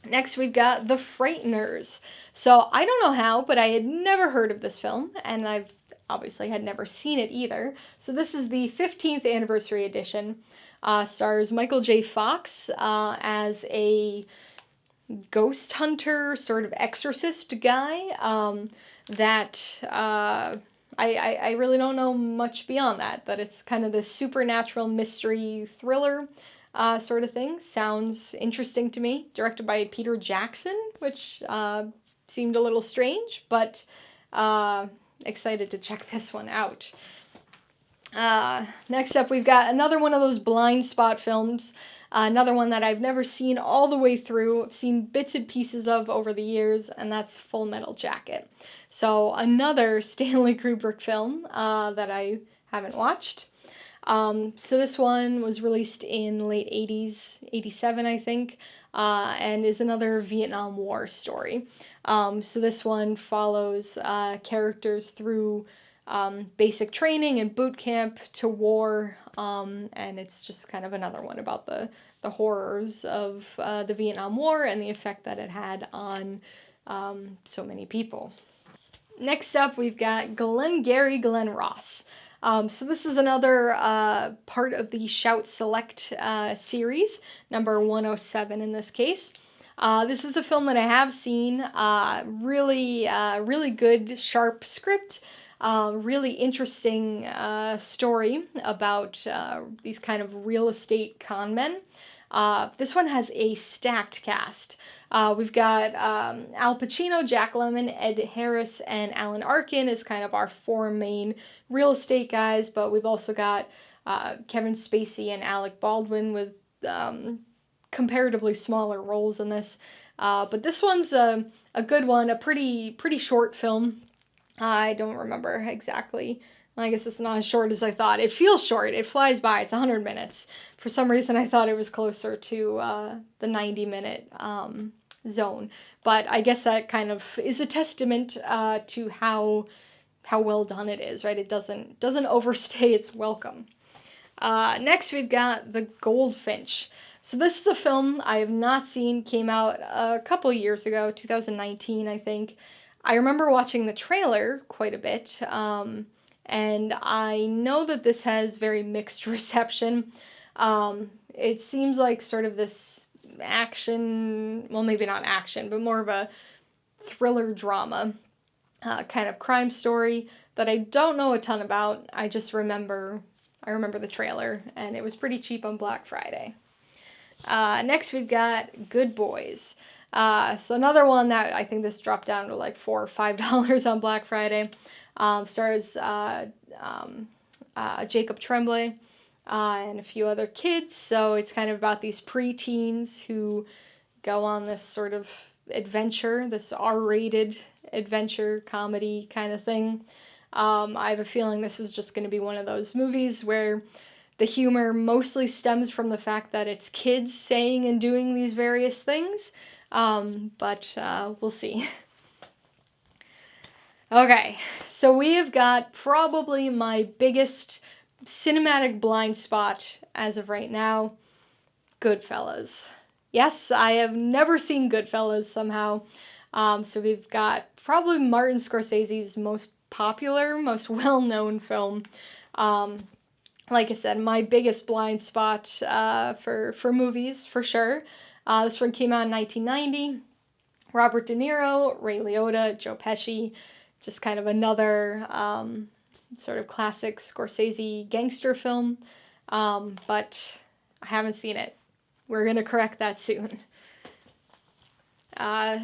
Next, we've got The Frighteners. So, I don't know how, but I had never heard of this film, and I've obviously had never seen it either. So, this is the 15th anniversary edition. Stars Michael J. Fox as a ghost hunter, sort of exorcist guy that I really don't know much beyond that, but it's kind of this supernatural mystery thriller sort of thing. Sounds interesting to me. Directed by Peter Jackson, which seemed a little strange, but excited to check this one out. Next up, we've got another one of those blind spot films. Another one that I've never seen all the way through. I've seen bits and pieces of over the years, and that's Full Metal Jacket. So another Stanley Kubrick film that I haven't watched. So this one was released in late 80s, 87 I think, and is another Vietnam War story. So this one follows characters through basic training and boot camp to war, and it's just kind of another one about the horrors of the Vietnam War and the effect that it had on so many people. Next up, we've got Glengarry Glen Ross. So this is another part of the Shout Select series, number 107 in this case. This is a film that I have seen. Really good, sharp script. Really interesting story about these kind of real estate con men. This one has a stacked cast. We've got Al Pacino, Jack Lemmon, Ed Harris, and Alan Arkin as kind of our four main real estate guys, but we've also got Kevin Spacey and Alec Baldwin with comparatively smaller roles in this. But this one's a good one, a pretty short film. I don't remember exactly. I guess it's not as short as I thought. It feels short. It flies by. It's 100 minutes. For some reason, I thought it was closer to the 90-minute zone. But I guess that kind of is a testament to how well done it is, right? It doesn't overstay its welcome. Next, we've got The Goldfinch. So this is a film I have not seen. Came out a couple years ago, 2019, I think. I remember watching the trailer quite a bit. And I know that this has very mixed reception. It seems like sort of this action, well, maybe not action, but more of a thriller drama kind of crime story that I don't know a ton about. I remember the trailer, and it was pretty cheap on Black Friday. Next, we've got Good Boys. So another one that I think this dropped down to like $4 or $5 on Black Friday. Stars Jacob Tremblay and a few other kids. So it's kind of about these preteens who go on this sort of adventure, this R-rated adventure comedy kind of thing. I have a feeling this is just going to be one of those movies where the humor mostly stems from the fact that it's kids saying and doing these various things. But we'll see. Okay, so we have got probably my biggest cinematic blind spot as of right now, Goodfellas. Yes, I have never seen Goodfellas somehow. So we've got probably Martin Scorsese's most popular, most well-known film. Like I said, my biggest blind spot for movies, for sure. This one came out in 1990. Robert De Niro, Ray Liotta, Joe Pesci. Just kind of another sort of classic Scorsese gangster film. But I haven't seen it. We're going to correct that soon.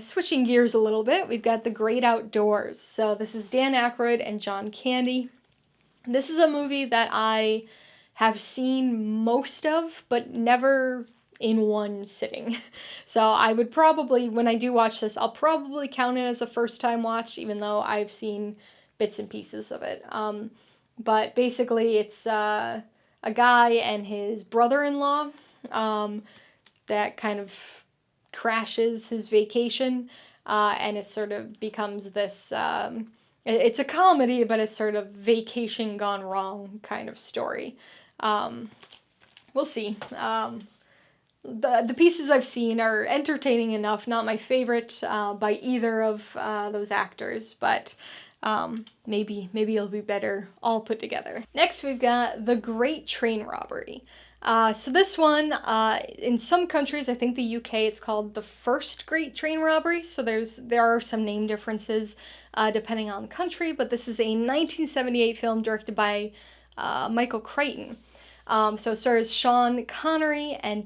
Switching gears a little bit, we've got The Great Outdoors. So this is Dan Aykroyd and John Candy. This is a movie that I have seen most of, but never in one sitting. So I would probably, when I do watch this, I'll probably count it as a first-time watch, even though I've seen bits and pieces of it. But basically, it's a guy and his brother-in-law that kind of crashes his vacation, and it sort of becomes this, it's a comedy, but it's sort of vacation gone wrong kind of story. We'll see. The pieces I've seen are entertaining enough, not my favorite by either of those actors, but maybe it'll be better all put together. Next, we've got The Great Train Robbery. So this one, in some countries, I think the UK, it's called The First Great Train Robbery, so there are some name differences depending on the country, but this is a 1978 film directed by Michael Crichton. So it stars Sean Connery and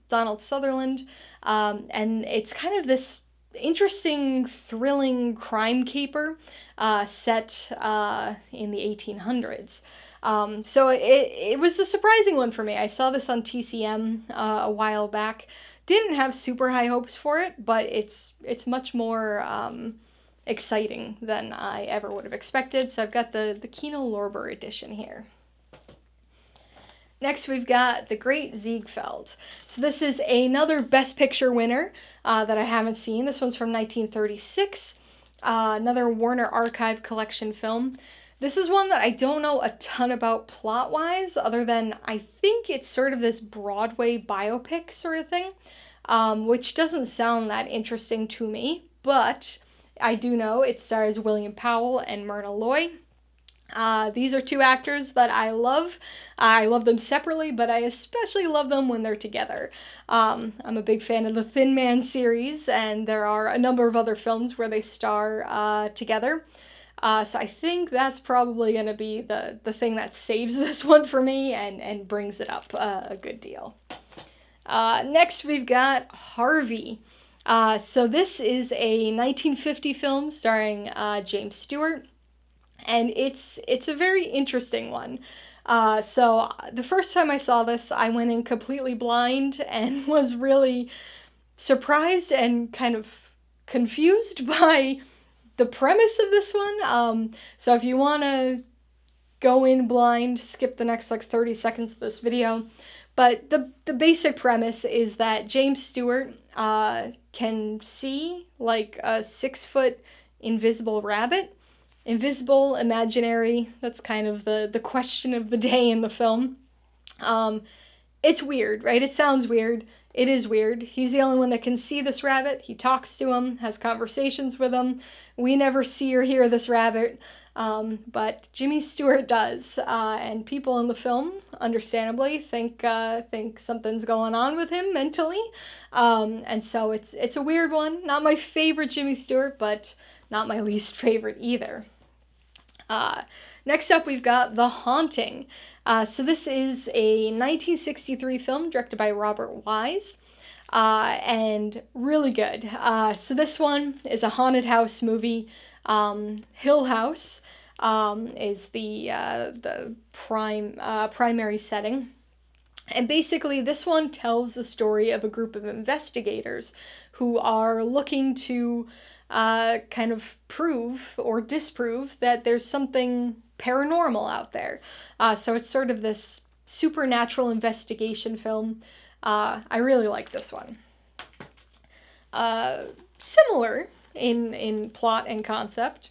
Donald Sutherland, and it's kind of this interesting, thrilling crime caper set in the 1800s. So it was a surprising one for me. I saw this on TCM a while back. Didn't have super high hopes for it, but it's much more exciting than I ever would have expected. So I've got the Kino Lorber edition here. Next, we've got The Great Ziegfeld. So this is another Best Picture winner that I haven't seen. This one's from 1936, another Warner Archive Collection film. This is one that I don't know a ton about plot-wise, other than I think it's sort of this Broadway biopic sort of thing, which doesn't sound that interesting to me, but I do know it stars William Powell and Myrna Loy. These are two actors that I love. I love them separately, but I especially love them when they're together. I'm a big fan of the Thin Man series, and there are a number of other films where they star together. So I think that's probably going to be the thing that saves this one for me and brings it up a good deal. Next, we've got Harvey. So this is a 1950 film starring James Stewart. And it's a very interesting one. So the first time I saw this, I went in completely blind and was really surprised and kind of confused by the premise of this one. So if you want to go in blind, skip the next 30 seconds of this video. But the basic premise is that James Stewart can see like a 6-foot invisible rabbit. Invisible, imaginary, that's kind of the question of the day in the film. It's weird, right? It sounds weird. It is weird. He's the only one that can see this rabbit. He talks to him, has conversations with him. We never see or hear this rabbit, but Jimmy Stewart does. And people in the film, understandably, think something's going on with him mentally. And so it's a weird one. Not my favorite Jimmy Stewart, but not my least favorite either. Next up, we've got The Haunting. So this is a 1963 film directed by Robert Wise, and really good. So this one is a haunted house movie. Hill House is the primary setting. And basically, this one tells the story of a group of investigators who are looking to kind of prove or disprove that there's something paranormal out there. So it's sort of this supernatural investigation film. I really like this one. Similar in plot and concept,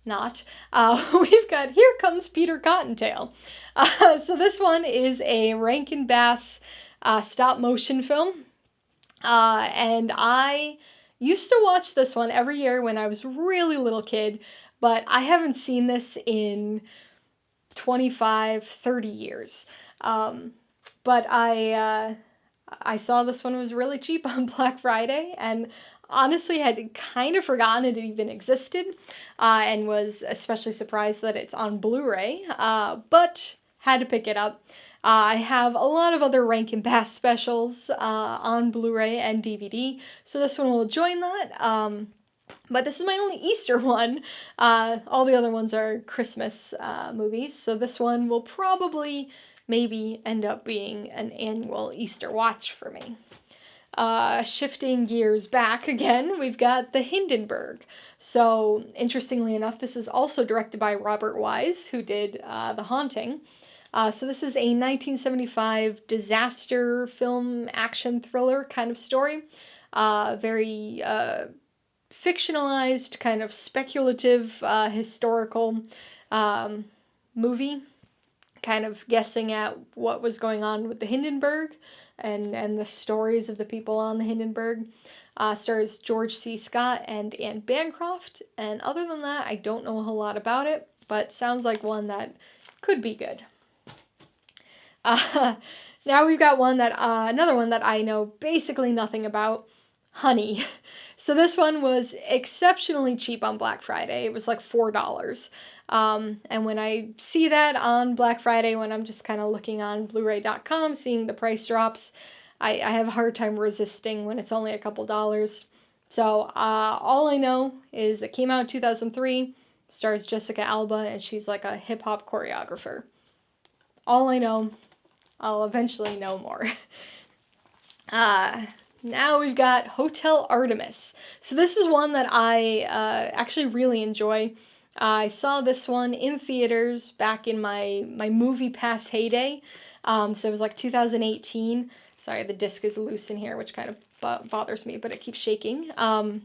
not. We've got Here Comes Peter Cottontail. So this one is a Rankin Bass stop motion film. And I used to watch this one every year when I was a really little kid, but I haven't seen this in 25, 30 years. But I saw this one was really cheap on Black Friday, and honestly had kind of forgotten it even existed, and was especially surprised that it's on Blu-ray, but had to pick it up. I have a lot of other Rankin Bass specials on Blu-ray and DVD, so this one will join that. But this is my only Easter one. All the other ones are Christmas movies, so this one will probably maybe end up being an annual Easter watch for me. Shifting gears back again, we've got The Hindenburg. So, interestingly enough, this is also directed by Robert Wise, who did The Haunting. So this is a 1975 disaster film action thriller kind of story. Very fictionalized, kind of speculative, historical movie, kind of guessing at what was going on with the Hindenburg and the stories of the people on the Hindenburg. Stars George C. Scott and Anne Bancroft, and other than that, I don't know a whole lot about it, but sounds like one that could be good. Now we've got another one that I know basically nothing about, Honey. So this one was exceptionally cheap on Black Friday. It was like $4. And when I see that on Black Friday, when I'm just kind of looking on Blu-ray.com, seeing the price drops, I have a hard time resisting when it's only a couple dollars. So all I know is it came out in 2003, stars Jessica Alba, and she's like a hip-hop choreographer. All I know. I'll eventually know more. Now we've got Hotel Artemis. So this is one that I actually really enjoy. I saw this one in theaters back in my Movie Pass heyday. So it was like 2018. Sorry, the disc is loose in here, which kind of bothers me, but it keeps shaking. So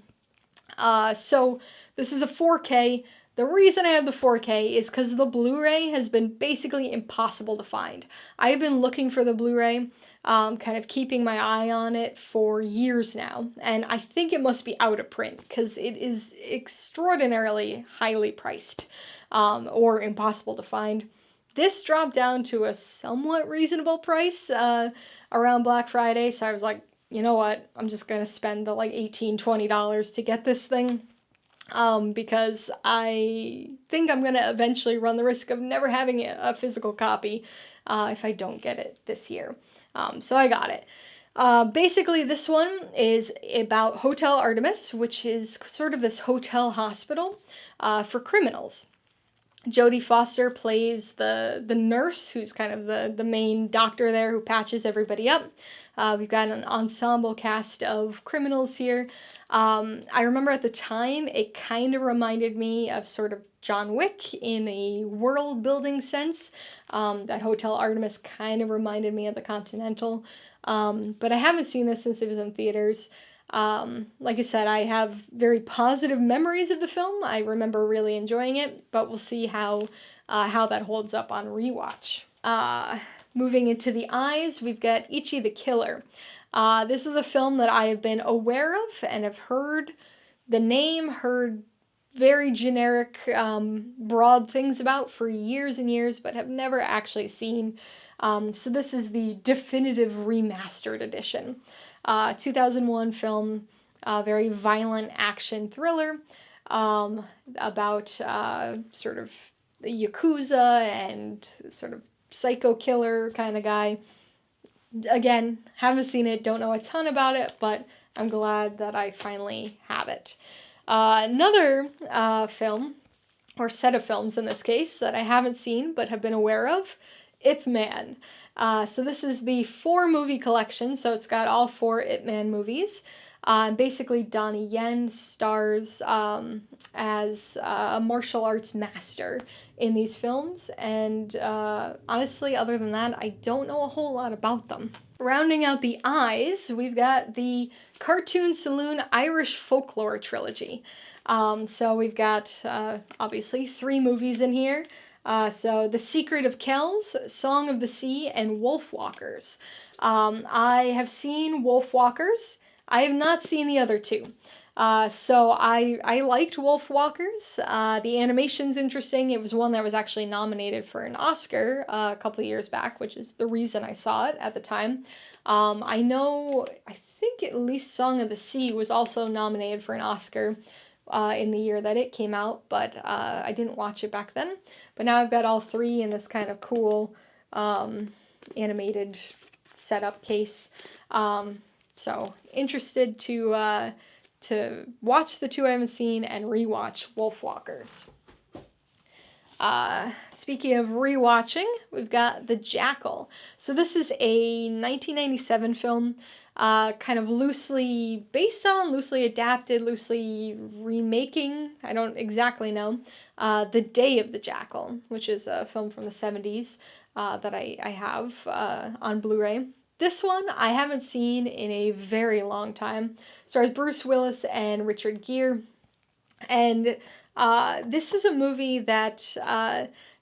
this is a 4K. The reason I have the 4K is because the Blu-ray has been basically impossible to find. I've been looking for the Blu-ray, kind of keeping my eye on it for years now, and I think it must be out of print because it is extraordinarily highly priced, or impossible to find. This dropped down to a somewhat reasonable price around Black Friday, so I was like, you know what, I'm just gonna spend the like $18, $20 to get this thing. Because I think I'm going to eventually run the risk of never having a physical copy if I don't get it this year. So I got it. Basically, this one is about Hotel Artemis, which is sort of this hotel hospital for criminals. Jodie Foster plays the nurse, who's kind of the main doctor there who patches everybody up. We've got an ensemble cast of criminals here. I remember at the time, it kind of reminded me of sort of John Wick in a world-building sense. That Hotel Artemis kind of reminded me of the Continental. But I haven't seen this since it was in theaters. Like I said, I have very positive memories of the film. I remember really enjoying it, but we'll see how that holds up on rewatch. Moving into the eyes, we've got Ichi the Killer. This is a film that I have been aware of and have heard the name, heard very generic, broad things about for years and years, but have never actually seen. So this is the definitive remastered edition. 2001 film, very violent action thriller about sort of the Yakuza and sort of psycho killer kind of guy. Again, haven't seen it, don't know a ton about it, but I'm glad that I finally have it. Another film, or set of films in this case, that I haven't seen but have been aware of, Ip Man. So this is the 4-movie collection, so it's got all 4 Ip Man movies. Basically, Donnie Yen stars as a martial arts master in these films, and honestly, other than that, I don't know a whole lot about them. Rounding out the eyes, we've got the Cartoon Saloon Irish Folklore Trilogy. So we've got, obviously, 3 movies in here. So The Secret of Kells, Song of the Sea, and Wolfwalkers. I have seen Wolfwalkers. I have not seen the other 2. So I liked Wolfwalkers. The animation's interesting. It was one that was actually nominated for an Oscar a couple of years back, which is the reason I saw it at the time. I think at least Song of the Sea was also nominated for an Oscar in the year that it came out, but I didn't watch it back then. But now I've got all 3 in this kind of cool animated setup case. So interested to watch the two I haven't seen and rewatch Wolfwalkers. Speaking of rewatching, we've got The Jackal. So this is a 1997 film, kind of loosely based on, loosely adapted, loosely remaking, I don't exactly know, The Day of the Jackal, which is a film from the 70s that I have on Blu-ray. This one I haven't seen in a very long time. Stars Bruce Willis and Richard Gere. And this is a movie that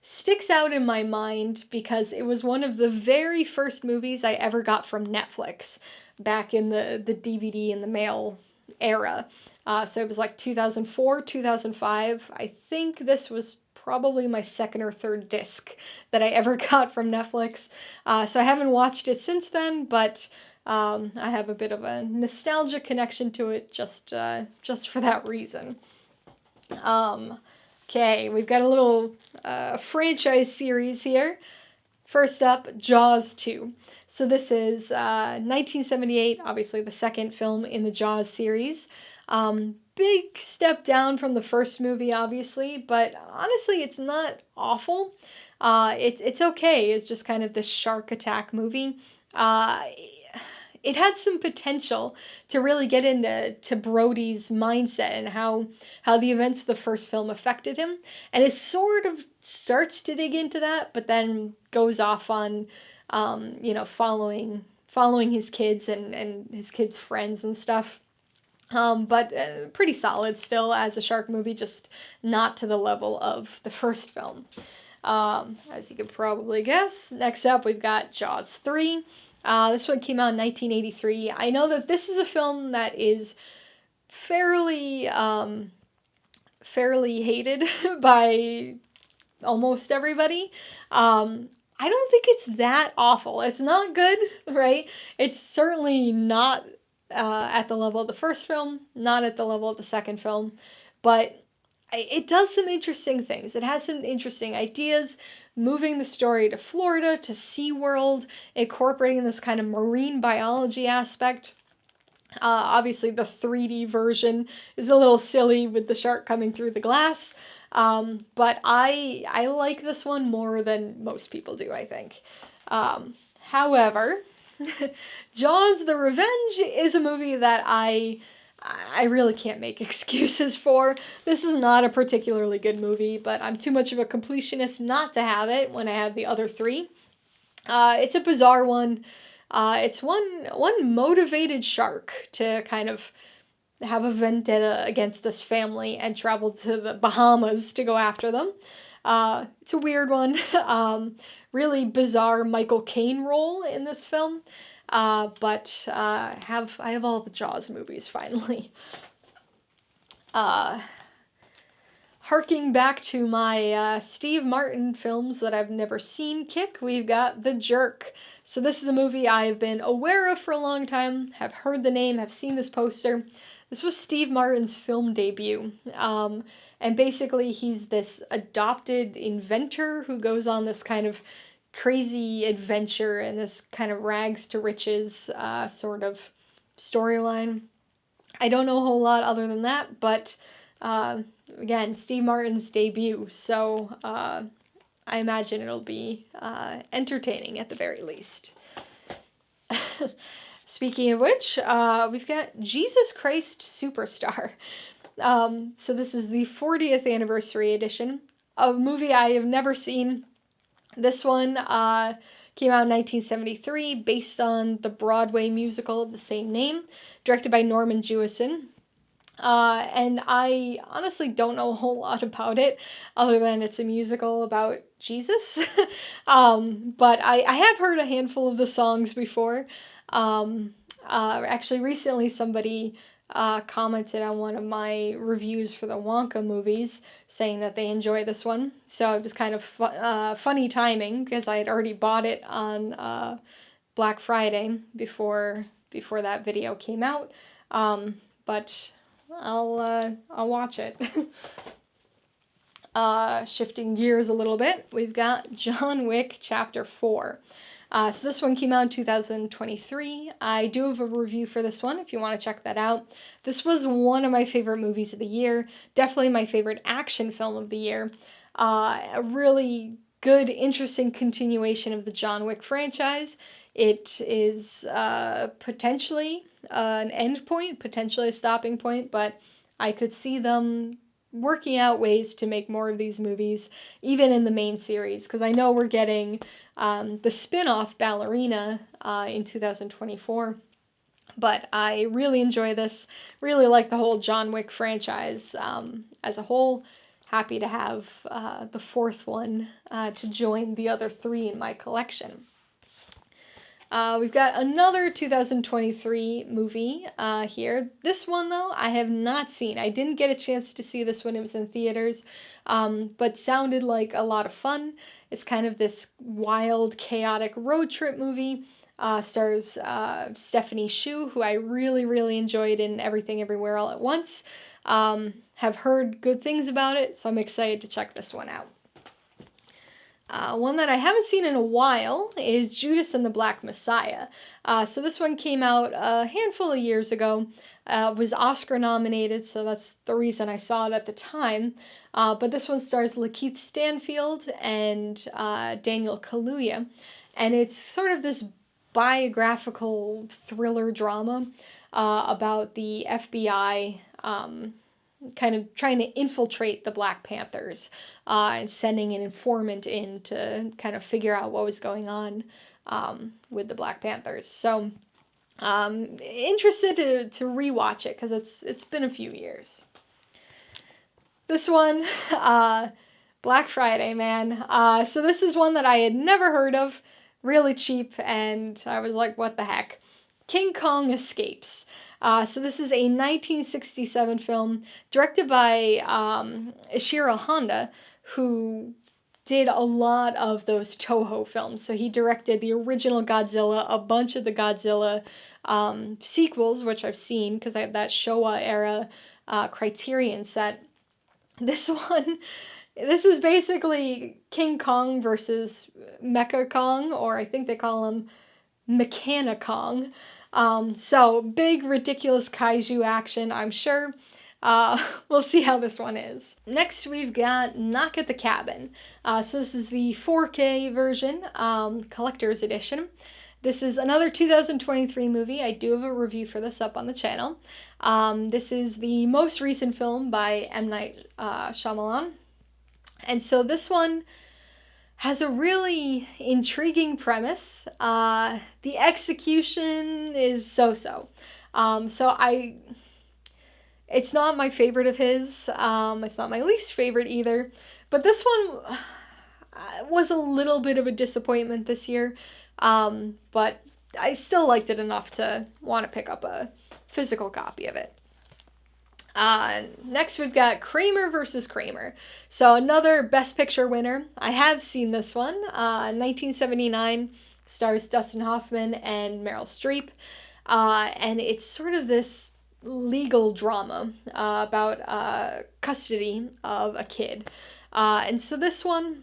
sticks out in my mind because it was one of the very first movies I ever got from Netflix back in the DVD in the mail era. So it was like 2004, 2005. I think this was probably my second or third disc that I ever got from Netflix. So I haven't watched it since then, but I have a bit of a nostalgia connection to it just for that reason. Okay, we've got a little franchise series here. First up, Jaws 2. So this is 1978, obviously the second film in the Jaws series. Big step down from the first movie, obviously, but honestly, it's not awful. It's okay. It's just kind of this shark attack movie. It had some potential to really get into Brody's mindset and how the events of the first film affected him. And it sort of starts to dig into that, but then goes off on, following his kids and his kids' friends and stuff. But pretty solid still as a shark movie, just not to the level of the first film. As you could probably guess, next up we've got Jaws 3. This one came out in 1983. I know that this is a film that is fairly hated by almost everybody. I don't think it's that awful. It's not good, right? It's certainly not at the level of the first film, not at the level of the second film, but it does some interesting things. It has some interesting ideas, moving the story to Florida, to SeaWorld, incorporating this kind of marine biology aspect. Obviously, the 3D version is a little silly with the shark coming through the glass, but I like this one more than most people do, I think. However, Jaws: The Revenge is a movie that I really can't make excuses for. This is not a particularly good movie, but I'm too much of a completionist not to have it when I have the other three. It's a bizarre one. It's one motivated shark to kind of have a vendetta against this family and travel to the Bahamas to go after them. It's a weird one. Really bizarre Michael Caine role in this film. But I have all the Jaws movies finally. Harking back to my Steve Martin films that I've never seen kick, we've got The Jerk. So this is a movie I've been aware of for a long time, have heard the name, have seen this poster. This was Steve Martin's film debut. And basically he's this adopted inventor who goes on this kind of crazy adventure and this kind of rags to riches sort of storyline. I don't know a whole lot other than that, but again, Steve Martin's debut, so I imagine it'll be entertaining at the very least. Speaking of which, we've got Jesus Christ Superstar. So this is the 40th anniversary edition of a movie I have never seen. This one came out in 1973, based on the Broadway musical of the same name, directed by Norman Jewison. And I honestly don't know a whole lot about it, other than it's a musical about Jesus. But I have heard a handful of the songs before. Actually, recently somebody commented on one of my reviews for the Wonka movies, saying that they enjoy this one. So it was kind of funny timing, because I had already bought it on Black Friday before that video came out. But I'll watch it. Shifting gears a little bit, we've got John Wick Chapter 4. So this one came out in 2023. I do have a review for this one if you want to check that out. This was one of my favorite movies of the year, definitely my favorite action film of the year. A really good, interesting continuation of the John Wick franchise. It is potentially an end point, potentially a stopping point, but I could see them working out ways to make more of these movies, even in the main series, because I know we're getting the spin-off Ballerina in 2024. But I really enjoy this, really like the whole John Wick franchise as a whole. Happy to have the fourth one to join the other three in my collection. We've got another 2023 movie here. This one, though, I have not seen. I didn't get a chance to see this when it was in theaters, but sounded like a lot of fun. It's kind of this wild, chaotic road trip movie. Stars Stephanie Hsu, who I really, really enjoyed in Everything Everywhere All at Once. Have heard good things about it, so I'm excited to check this one out. One that I haven't seen in a while is Judas and the Black Messiah. So this one came out a handful of years ago, was Oscar nominated, so that's the reason I saw it at the time. But this one stars Lakeith Stanfield and Daniel Kaluuya, and it's sort of this biographical thriller drama about the FBI kind of trying to infiltrate the Black Panthers and sending an informant in to kind of figure out what was going on with the Black Panthers. So interested to rewatch it because it's been a few years. This one, Black Friday, man. So this is one that I had never heard of, really cheap, and I was like, what the heck? King Kong Escapes. So this is a 1967 film directed by Ishiro Honda, who did a lot of those Toho films. So he directed the original Godzilla, a bunch of the Godzilla sequels, which I've seen because I have that Showa era Criterion set. This one, this is basically King Kong versus Mecha Kong, or I think they call him Mechana Kong. So big, ridiculous kaiju action, I'm sure. We'll see how this one is. Next, we've got Knock at the Cabin. So this is the 4K version, collector's edition. This is another 2023 movie. I do have a review for this up on the channel. This is the most recent film by M. Night Shyamalan. And so this one has a really intriguing premise. The execution is so-so. It's not my favorite of his. It's not my least favorite either. But this one was a little bit of a disappointment this year. But I still liked it enough to want to pick up a physical copy of it. Next we've got Kramer versus Kramer. So another Best Picture winner. I have seen this one. 1979, stars Dustin Hoffman and Meryl Streep. And it's sort of this legal drama about custody of a kid. And so this one,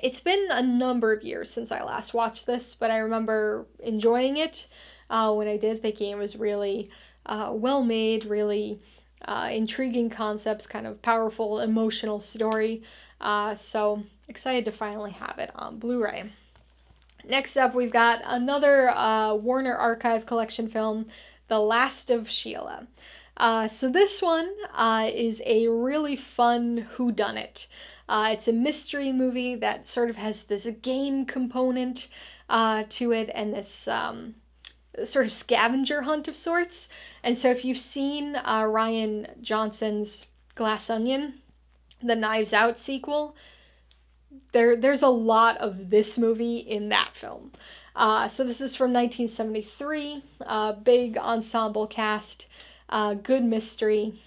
it's been a number of years since I last watched this, but I remember enjoying it when I did, thinking it was really well made, really intriguing concepts, kind of powerful, emotional story. So excited to finally have it on Blu-ray. Next up, we've got another Warner Archive Collection film, The Last of Sheila. So this one is a really fun whodunit. It's a mystery movie that sort of has this game component to it, and this sort of scavenger hunt of sorts. And so if you've seen Rian Johnson's Glass Onion, the Knives Out sequel, there's a lot of this movie in that film. So this is from 1973, big ensemble cast, good mystery.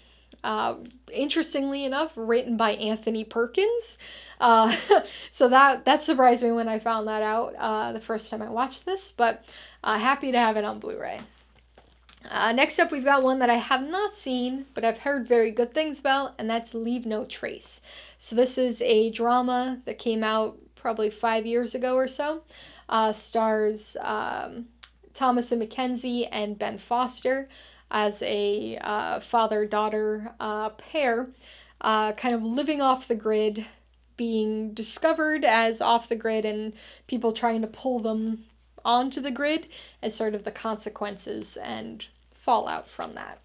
Interestingly enough, written by Anthony Perkins. So that surprised me when I found that out the first time I watched this, but happy to have it on Blu-ray. Next up, we've got one that I have not seen, but I've heard very good things about, and that's Leave No Trace. So this is a drama that came out probably 5 years ago or so, Stars Thomasin McKenzie and Ben Foster as a father-daughter pair, kind of living off the grid, being discovered as off the grid, and people trying to pull them onto the grid, as sort of the consequences and fallout from that.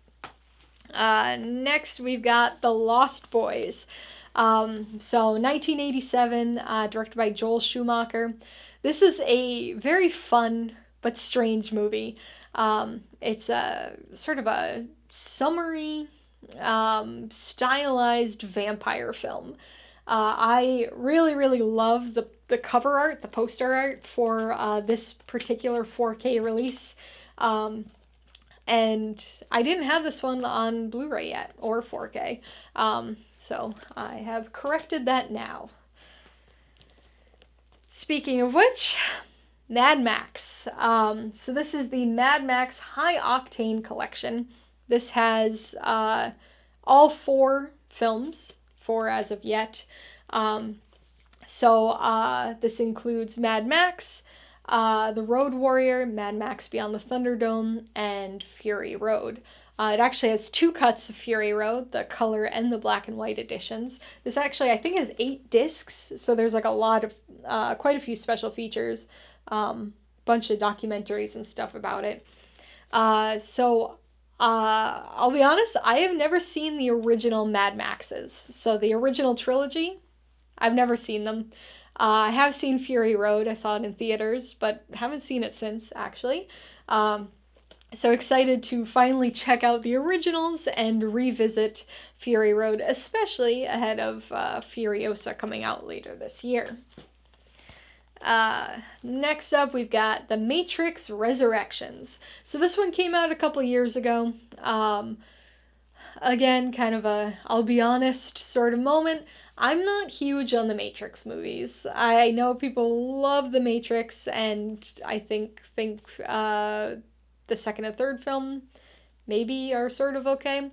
Next, we've got The Lost Boys. So 1987, directed by Joel Schumacher. This is a very fun but strange movie. It's a sort of a summery, stylized vampire film. I really, really love the cover art, the poster art for this particular 4K release. And I didn't have this one on Blu-ray yet, or 4K. So I have corrected that now. Speaking of which, Mad Max. So this is the Mad Max High Octane Collection. This has all 4 films, 4 as of yet. This includes Mad Max, The Road Warrior, Mad Max Beyond the Thunderdome, and Fury Road. It actually has 2 cuts of Fury Road, the color and the black and white editions. This actually, I think, has 8 discs, so there's like a lot of, quite a few special features, bunch of documentaries and stuff about it. I'll be honest, I have never seen the original Mad Maxes. So the original trilogy, I've never seen them. I have seen Fury Road. I saw it in theaters, but haven't seen it since, actually. So excited to finally check out the originals and revisit Fury Road, especially ahead of Furiosa coming out later this year. Next up, we've got The Matrix Resurrections. So this one came out a couple years ago. Again, kind of a, I'll be honest sort of moment. I'm not huge on the Matrix movies. I know people love the Matrix, and I think the second and third film maybe are sort of okay.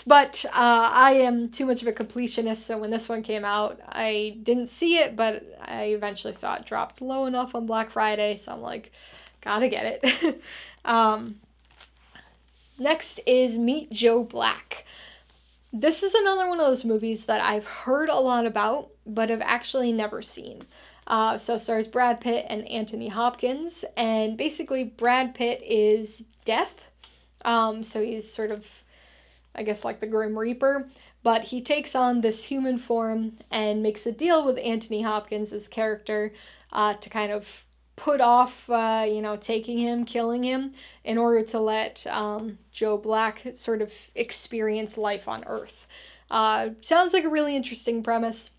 But I am too much of a completionist, so when this one came out, I didn't see it, but I eventually saw it dropped low enough on Black Friday, so I'm like, gotta get it. Next is Meet Joe Black. This is another one of those movies that I've heard a lot about, but have actually never seen. So it stars Brad Pitt and Anthony Hopkins, and basically Brad Pitt is Death. So he's sort of, I guess, like the Grim Reaper, but he takes on this human form and makes a deal with Anthony Hopkins' character to kind of put off, taking him, killing him, in order to let Joe Black sort of experience life on Earth. Sounds like a really interesting premise.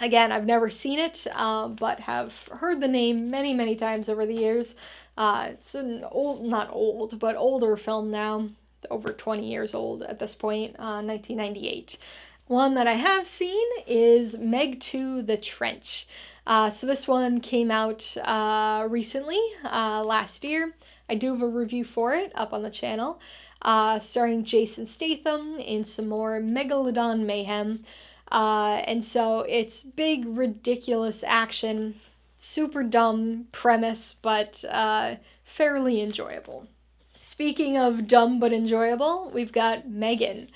Again, I've never seen it, but have heard the name many, many times over the years. It's an older film now, over 20 years old at this point, 1998. One that I have seen is Meg 2: The Trench. So this one came out recently, last year. I do have a review for it up on the channel, starring Jason Statham in some more Megalodon mayhem. And so it's big, ridiculous action, super dumb premise, but fairly enjoyable. Speaking of dumb but enjoyable, we've got Megan.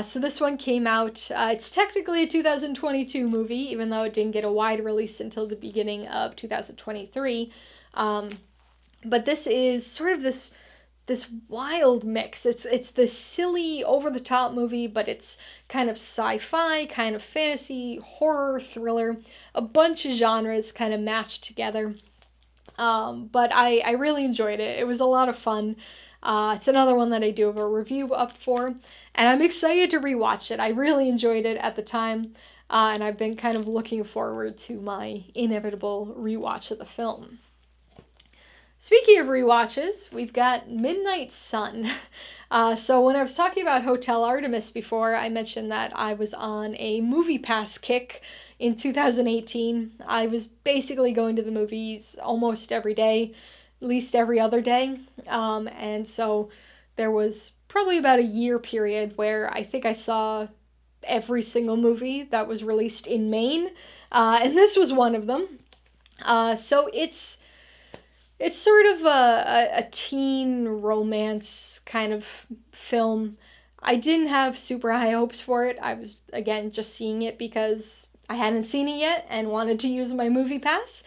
So this one came out, it's technically a 2022 movie, even though it didn't get a wide release until the beginning of 2023. But this is sort of this wild mix. It's this silly, over-the-top movie, but it's kind of sci-fi, kind of fantasy, horror, thriller, a bunch of genres kind of mashed together. But I really enjoyed it. It was a lot of fun. It's another one that I do have a review up for, and I'm excited to rewatch it. I really enjoyed it at the time, and I've been kind of looking forward to my inevitable rewatch of the film. Speaking of rewatches, we've got Midnight Sun. So when I was talking about Hotel Artemis before, I mentioned that I was on a movie pass kick in 2018. I was basically going to the movies almost every day, at least every other day. And so there was probably about a year period where I think I saw every single movie that was released in Maine, and this was one of them. So it's sort of a teen romance kind of film. I didn't have super high hopes for it. I was, again, just seeing it because I hadn't seen it yet and wanted to use my movie pass.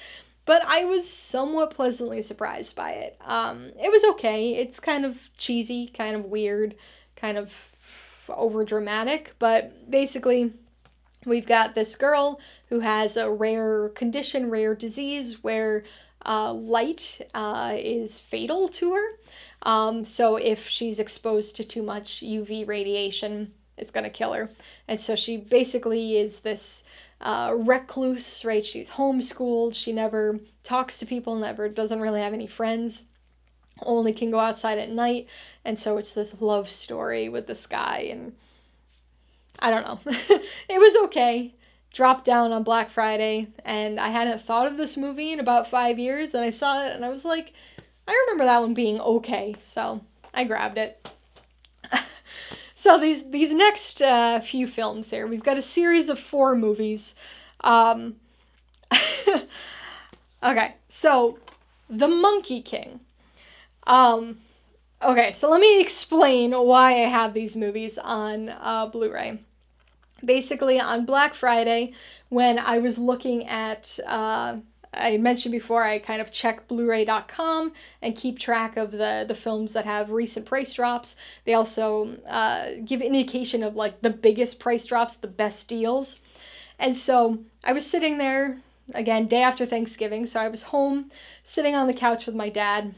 But I was somewhat pleasantly surprised by it. It was okay. It's kind of cheesy, kind of weird, kind of over dramatic. But basically, we've got this girl who has a rare condition, rare disease, where light is fatal to her. So if she's exposed to too much UV radiation, it's going to kill her. And so she basically is this recluse, right? She's homeschooled. She never talks to people, never doesn't really have any friends, only can go outside at night. And so it's this love story with this guy, and I don't know. It was okay. Dropped down on Black Friday, and I hadn't thought of this movie in about 5 years, and I saw it, and I was like, I remember that one being okay, so I grabbed it. So these next few films here, we've got a series of 4 movies. Okay, so The Monkey King. Okay, so let me explain why I have these movies on Blu-ray. Basically, on Black Friday, when I was looking at, I mentioned before, I kind of check blu-ray.com and keep track of the films that have recent price drops. They also give indication of, like, the biggest price drops, the best deals. And so I was sitting there, again, day after Thanksgiving, so I was home, sitting on the couch with my dad,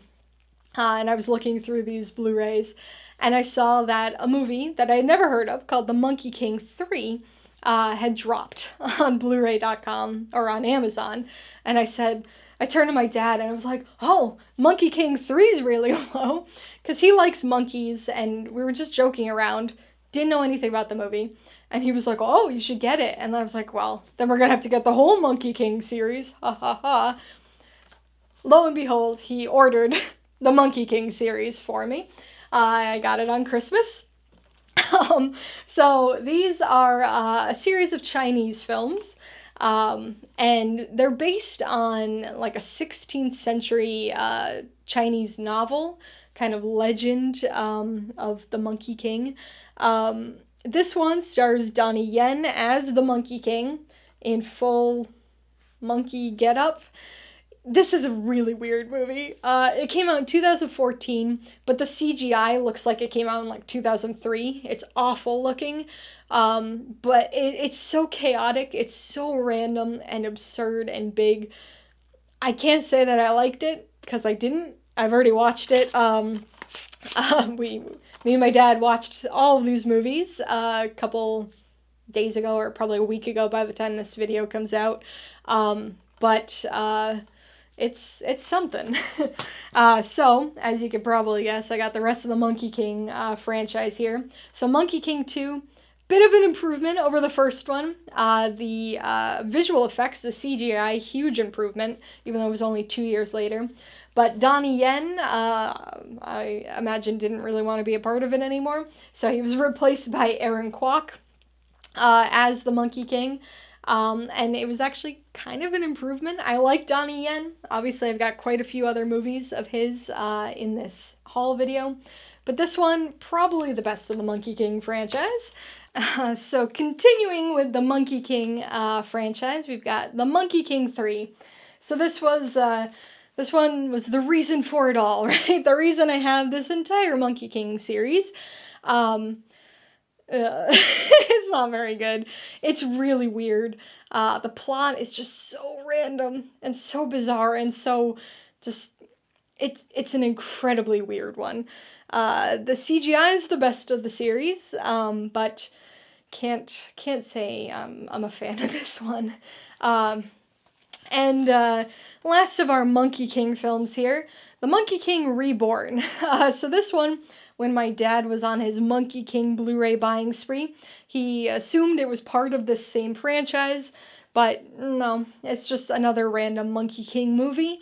and I was looking through these Blu-rays, and I saw that a movie that I had never heard of called The Monkey King 3 had dropped on blu-ray.com or on Amazon. And I turned to my dad and I was like, oh, Monkey King 3 is really low, because he likes monkeys, and we were just joking around, didn't know anything about the movie. And he was like, oh, you should get it. And then I was like, well, then we're going to have to get the whole Monkey King series. Ha ha ha. Lo and behold, he ordered the Monkey King series for me. I got it on Christmas. So these are a series of Chinese films, and they're based on like a 16th century Chinese novel, kind of legend of the Monkey King. This one stars Donnie Yen as the Monkey King in full monkey getup. This is a really weird movie. It came out in 2014, but the CGI looks like it came out in like 2003. It's awful looking, but it's so chaotic. It's so random and absurd and big. I can't say that I liked it, because I didn't. I've already watched it. Me and my dad watched all of these movies a couple days ago, or probably a week ago by the time this video comes out. But it's something. So, as you could probably guess, I got the rest of the Monkey King franchise here. So Monkey King 2, bit of an improvement over the first one. The visual effects, the CGI, huge improvement, even though it was only 2 years later. But Donnie Yen, I imagine, didn't really want to be a part of it anymore, so he was replaced by Aaron Kwok as the Monkey King. And it was actually kind of an improvement. I like Donnie Yen. Obviously, I've got quite a few other movies of his in this haul video, but this one, probably the best of the Monkey King franchise. So continuing with the Monkey King franchise, we've got the Monkey King 3. So this one was the reason for it all, right? The reason I have this entire Monkey King series. It's not very good. It's really weird. The plot is just so random and so bizarre and so just, it's an incredibly weird one. The CGI is the best of the series, but can't say I'm a fan of this one. And last of our Monkey King films here, the Monkey King Reborn. So this one, when my dad was on his Monkey King Blu-ray buying spree, he assumed it was part of this same franchise, but no, it's just another random Monkey King movie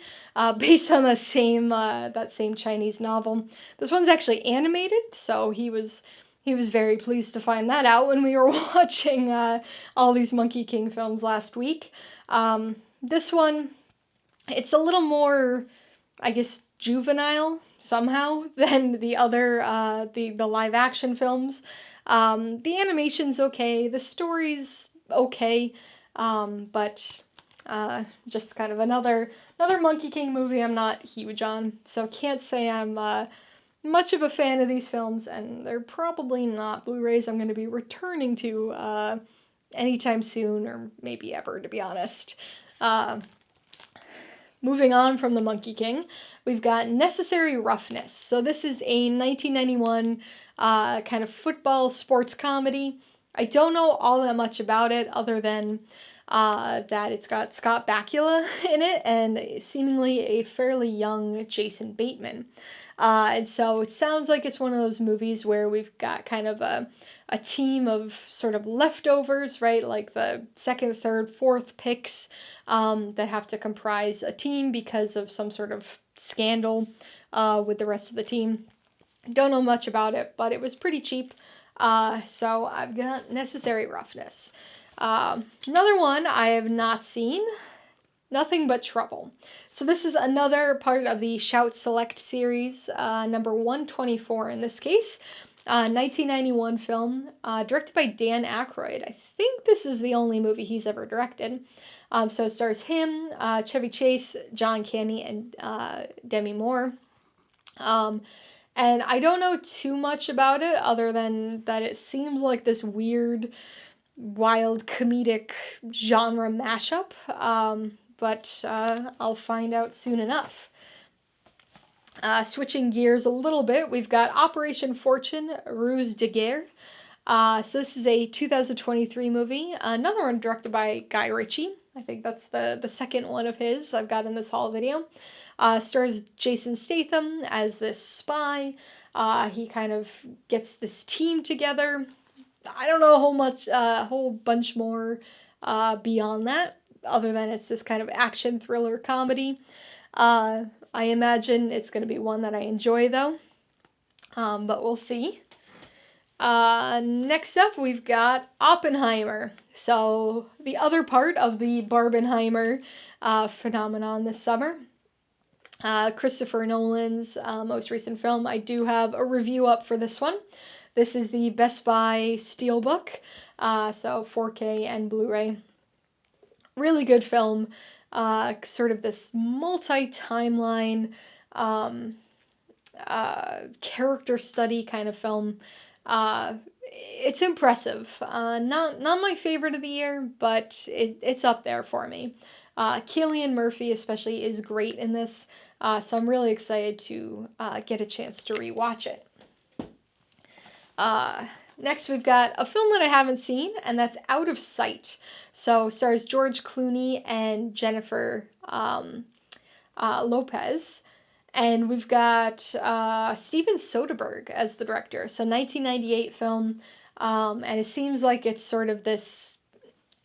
based on that same Chinese novel. This one's actually animated, so he was he was very pleased to find that out when we were watching all these Monkey King films last week. This one, it's a little more, I guess, juvenile somehow than the other the live action films. The animation's okay, the story's okay, but just kind of another Monkey King movie I'm not huge on, so can't say I'm much of a fan of these films, and they're probably not Blu-rays I'm going to be returning to anytime soon, or maybe ever, to be honest. Moving on from the Monkey King, we've got Necessary Roughness. So this is a 1991 kind of football sports comedy. I don't know all that much about it other than that it's got Scott Bakula in it and seemingly a fairly young Jason Bateman. And so it sounds like it's one of those movies where we've got kind of a team of sort of leftovers, right? Like the second, third, fourth picks that have to comprise a team because of some sort of scandal with the rest of the team. Don't know much about it, but it was pretty cheap. So I've got Necessary Roughness. Another one I have not seen, Nothing But Trouble. So this is another part of the Shout Select series, number 124 in this case. 1991 film, directed by Dan Aykroyd. I think this is the only movie he's ever directed. So it stars him, Chevy Chase, John Candy, and Demi Moore. And I don't know too much about it other than that it seems like this weird, wild, comedic genre mashup. But I'll find out soon enough. Switching gears a little bit, we've got Operation Fortune, Ruse de Guerre. So this is a 2023 movie, another one directed by Guy Ritchie. I think that's the second one of his I've got in this haul video. Stars Jason Statham as this spy. He kind of gets this team together. I don't know a whole bunch more beyond that, other than it's this kind of action thriller comedy. I imagine it's going to be one that I enjoy, though. But we'll see. Next up, we've got Oppenheimer. So, the other part of the Barbenheimer phenomenon this summer. Christopher Nolan's most recent film. I do have a review up for this one. This is the Best Buy Steelbook, so 4K and Blu-ray. Really good film. Sort of this multi-timeline character study kind of film. It's impressive. Not my favorite of the year, but it's up there for me. Cillian Murphy especially is great in this, so I'm really excited to get a chance to rewatch it. Next, we've got a film that I haven't seen, and that's Out of Sight. So, stars George Clooney and Jennifer Lopez. And we've got Steven Soderbergh as the director. So, 1998 film, and it seems like it's sort of this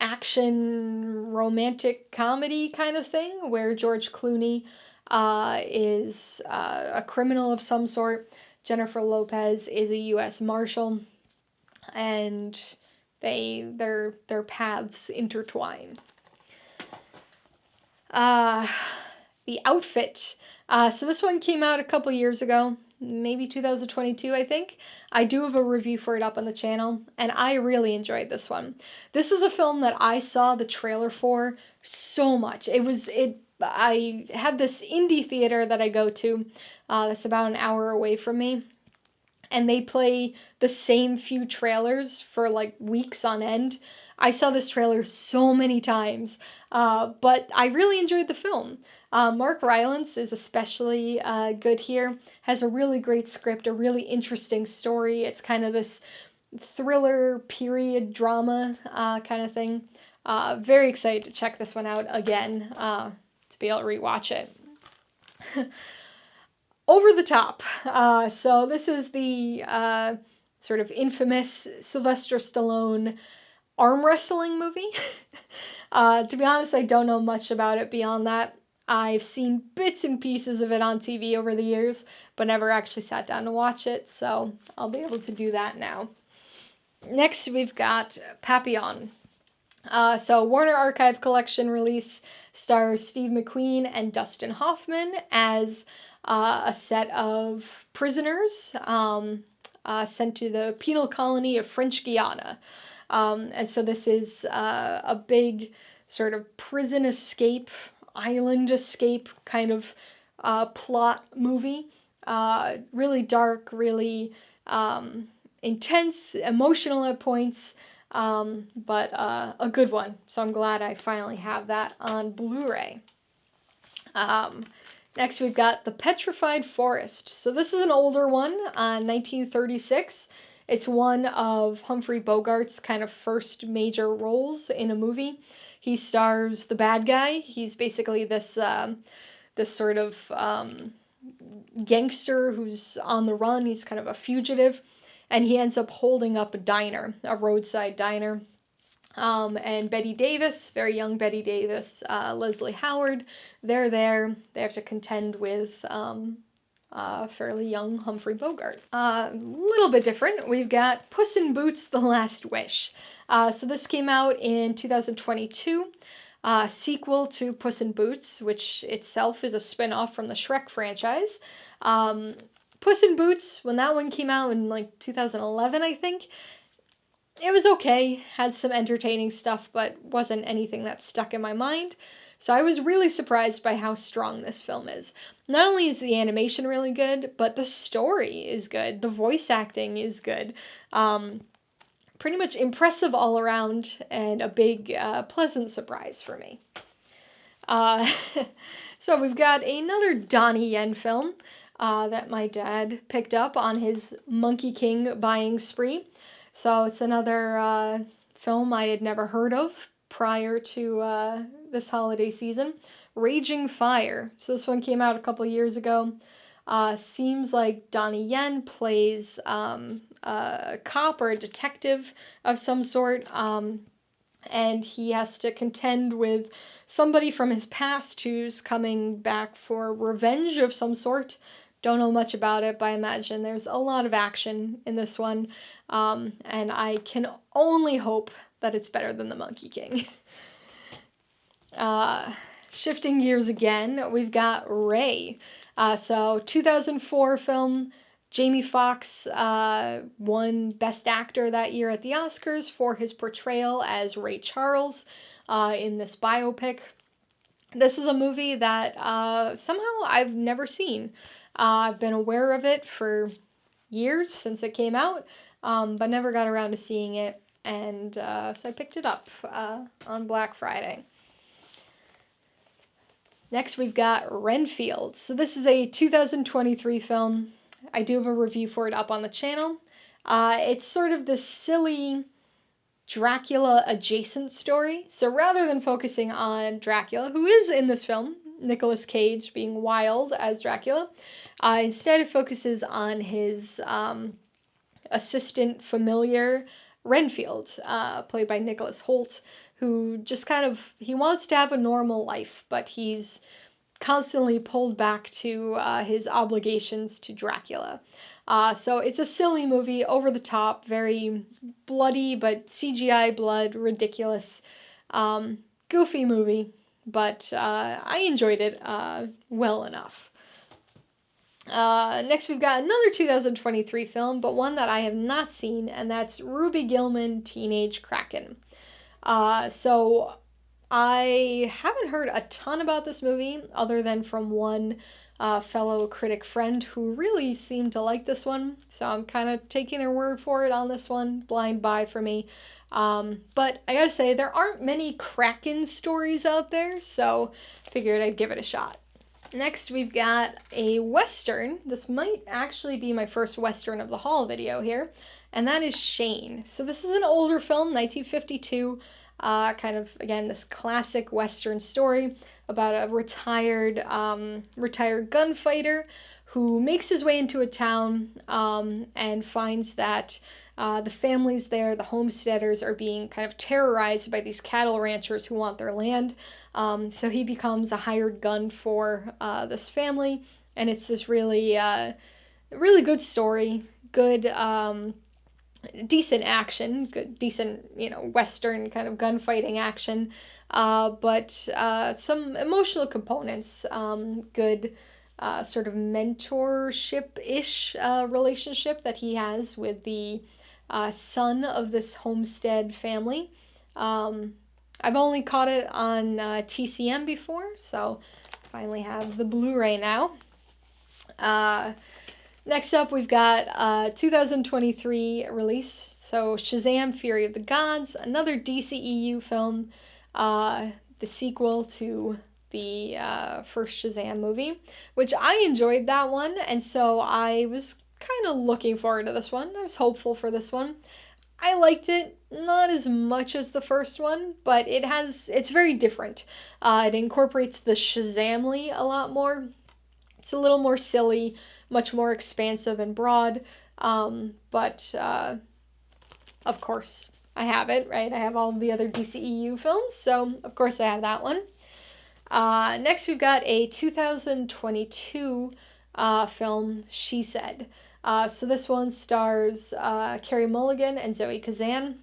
action romantic comedy kind of thing, where George Clooney is a criminal of some sort. Jennifer Lopez is a U.S. Marshal. And their paths intertwine. The Outfit. So this one came out a couple years ago, maybe 2022, I think. I do have a review for it up on the channel, and I really enjoyed this one. This is a film that I saw the trailer for so much. I have this indie theater that I go to that's about an hour away from me. And they play the same few trailers for like weeks on end. I saw this trailer so many times, but I really enjoyed the film. Mark Rylance is especially good here. Has a really great script, a really interesting story. It's kind of this thriller, period drama kind of thing. Very excited to check this one out again, to be able to rewatch it. Over the Top. So this is the sort of infamous Sylvester Stallone arm wrestling movie. To be honest, I don't know much about it beyond that. I've seen bits and pieces of it on TV over the years, but never actually sat down to watch it, so I'll be able to do that now. Next, we've got Papillon. So Warner Archive Collection release stars Steve McQueen and Dustin Hoffman as a set of prisoners sent to the penal colony of French Guiana. And so this is a big sort of prison escape, island escape kind of plot movie. Really dark, really intense, emotional at points, but a good one. So I'm glad I finally have that on Blu-ray. Next, we've got The Petrified Forest. So this is an older one, 1936. It's one of Humphrey Bogart's kind of first major roles in a movie. He stars the bad guy. He's basically this sort of gangster who's on the run. He's kind of a fugitive, and he ends up holding up a diner, a roadside diner. And Betty Davis, very young Betty Davis, Leslie Howard, they're there. They have to contend with fairly young Humphrey Bogart. A little bit different. We've got Puss in Boots: The Last Wish. So this came out in 2022. Sequel to Puss in Boots, which itself is a spin-off from the Shrek franchise. Puss in Boots, when that one came out in like 2011, I think, it was okay, had some entertaining stuff, but wasn't anything that stuck in my mind. So I was really surprised by how strong this film is. Not only is the animation really good, but the story is good. The voice acting is good. Pretty much impressive all around, and a big, pleasant surprise for me. So we've got another Donnie Yen film that my dad picked up on his Monkey King buying spree. So it's another film I had never heard of prior to this holiday season. Raging Fire. So this one came out a couple years ago. Seems like Donnie Yen plays a cop or a detective of some sort, and he has to contend with somebody from his past who's coming back for revenge of some sort. Don't know much about it, but I imagine there's a lot of action in this one, and I can only hope that it's better than The Monkey King. Shifting gears again, we've got Ray. So 2004 film. Jamie Foxx won Best Actor that year at the Oscars for his portrayal as Ray Charles in this biopic. This is a movie that somehow I've never seen. I've been aware of it for years since it came out, but never got around to seeing it, and so I picked it up on Black Friday. Next, we've got Renfield. So this is a 2023 film. I do have a review for it up on the channel. It's sort of this silly Dracula adjacent story. So rather than focusing on Dracula, who is in this film, Nicolas Cage being wild as Dracula, instead it focuses on his assistant familiar, Renfield, played by Nicholas Hoult, who just kind of, he wants to have a normal life, but he's constantly pulled back to his obligations to Dracula. So it's a silly movie, over the top, very bloody, but CGI blood, ridiculous, goofy movie, but I enjoyed it well enough. Next we've got another 2023 film, but one that I have not seen, and that's Ruby Gillman, Teenage Kraken. So I haven't heard a ton about this movie, other than from one fellow critic friend who really seemed to like this one, so I'm kind of taking their word for it on this one, blind buy for me. But I gotta say, there aren't many Kraken stories out there, so figured I'd give it a shot. Next, we've got a Western. This might actually be my first Western of the haul video here, and that is Shane. So this is an older film, 1952, kind of, again, this classic Western story about a retired gunfighter who makes his way into a town and finds that The families there, the homesteaders, are being kind of terrorized by these cattle ranchers who want their land. So he becomes a hired gun for this family, and it's this really good story, good, decent action, good, decent, Western kind of gunfighting action, but some emotional components, good sort of mentorship-ish relationship that he has with the son of this homestead family. I've only caught it on TCM before, so finally have the Blu-ray now. Next up, we've got 2023 release, so Shazam! Fury of the Gods, another DCEU film, the sequel to the first Shazam movie, which I enjoyed that one, and so I was kind of looking forward to this one. I was hopeful for this one. I liked it, not as much as the first one, but it's very different. It incorporates the Shazamly a lot more. It's a little more silly, much more expansive and broad, but of course I have it, right? I have all the other DCEU films, so of course I have that one. Next we've got a 2022 film, She Said. So this one stars Carey Mulligan and Zoe Kazan,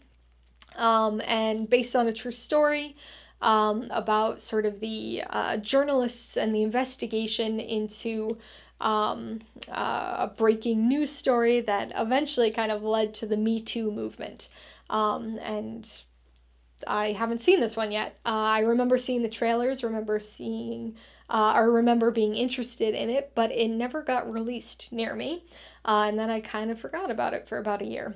and based on a true story about sort of the journalists and the investigation into a breaking news story that eventually kind of led to the Me Too movement. And I haven't seen this one yet. I remember seeing the trailers, remember being interested in it, but it never got released near me. And then I kind of forgot about it for about a year.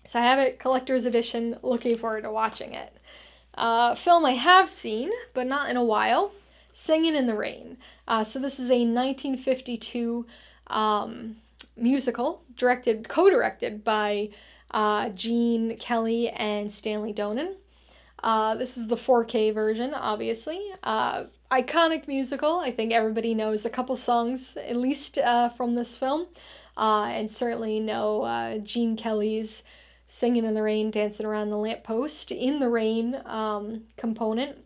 So I have it collector's edition, looking forward to watching it. Film I have seen, but not in a while, Singin' in the Rain. So this is a 1952 musical, co-directed by Gene Kelly and Stanley Donen. This is the 4K version, obviously. Iconic musical. I think everybody knows a couple songs, at least from this film. And certainly know Gene Kelly's Singing in the Rain, Dancing Around the Lamppost in the Rain component.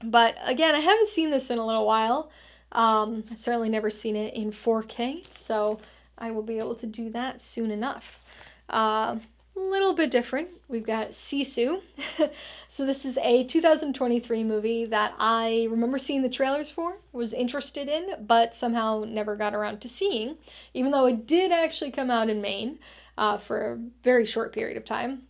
But again, I haven't seen this in a little while. I've certainly never seen it in 4K, so I will be able to do that soon enough. Little bit different. We've got Sisu. So this is a 2023 movie that I remember seeing the trailers for, was interested in, but somehow never got around to seeing, even though it did actually come out in Maine for a very short period of time.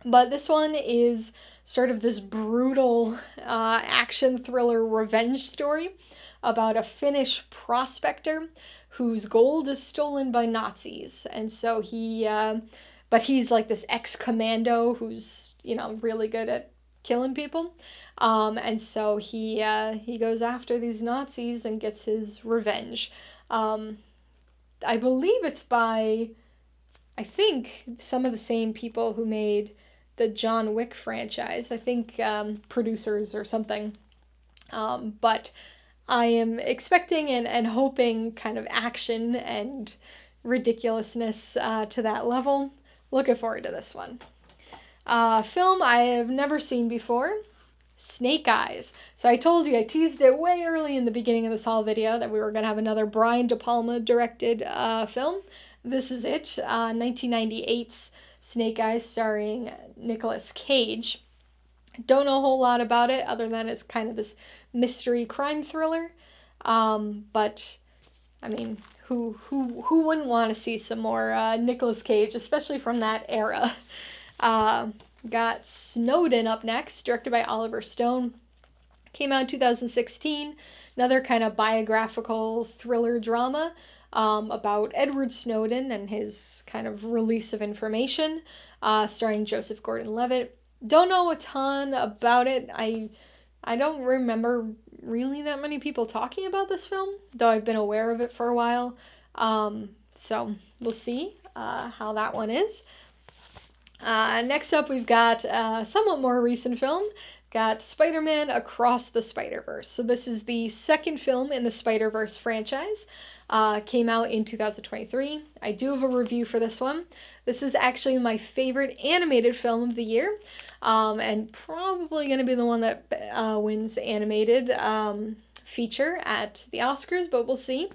But this one is sort of this brutal action thriller revenge story about a Finnish prospector whose gold is stolen by Nazis. And so but he's like this ex-commando who's, really good at killing people. And so he goes after these Nazis and gets his revenge. I believe it's by, I think, some of the same people who made the John Wick franchise. I think producers or something. But I am expecting and hoping kind of action and ridiculousness to that level. Looking forward to this one. Film I have never seen before, Snake Eyes. So I told you, I teased it way early in the beginning of this haul video that we were going to have another Brian De Palma directed film. This is it, 1998's Snake Eyes starring Nicolas Cage. Don't know a whole lot about it other than it's kind of this mystery crime thriller. But I mean, who wouldn't want to see some more Nicolas Cage, especially from that era? Got Snowden up next, directed by Oliver Stone. Came out in 2016. Another kind of biographical thriller drama about Edward Snowden and his kind of release of information, starring Joseph Gordon-Levitt. Don't know a ton about it. I don't remember really that many people talking about this film, though I've been aware of it for a while. So we'll see how that one is. Next up, we've got a somewhat more recent film, got Spider-Man Across the Spider-Verse. So this is the second film in the Spider-Verse franchise. Came out in 2023. I do have a review for this one. This is actually my favorite animated film of the year, and probably going to be the one that wins animated feature at the Oscars, but we'll see.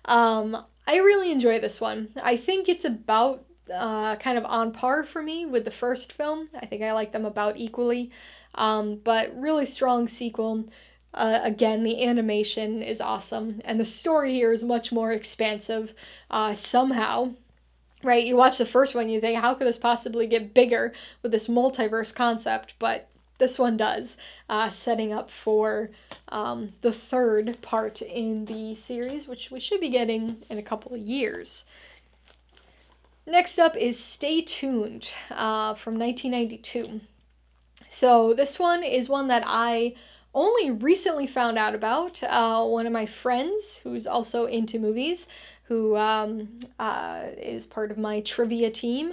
I really enjoy this one. I think it's about kind of on par for me with the first film. I think I like them about equally, but really strong sequel. Again, the animation is awesome, and the story here is much more expansive somehow. Right, you watch the first one, you think, how could this possibly get bigger with this multiverse concept? But this one does, setting up for the third part in the series, which we should be getting in a couple of years. Next up is Stay Tuned from 1992. So this one is one that I only recently found out about. One of my friends, who's also into movies, who is part of my trivia team,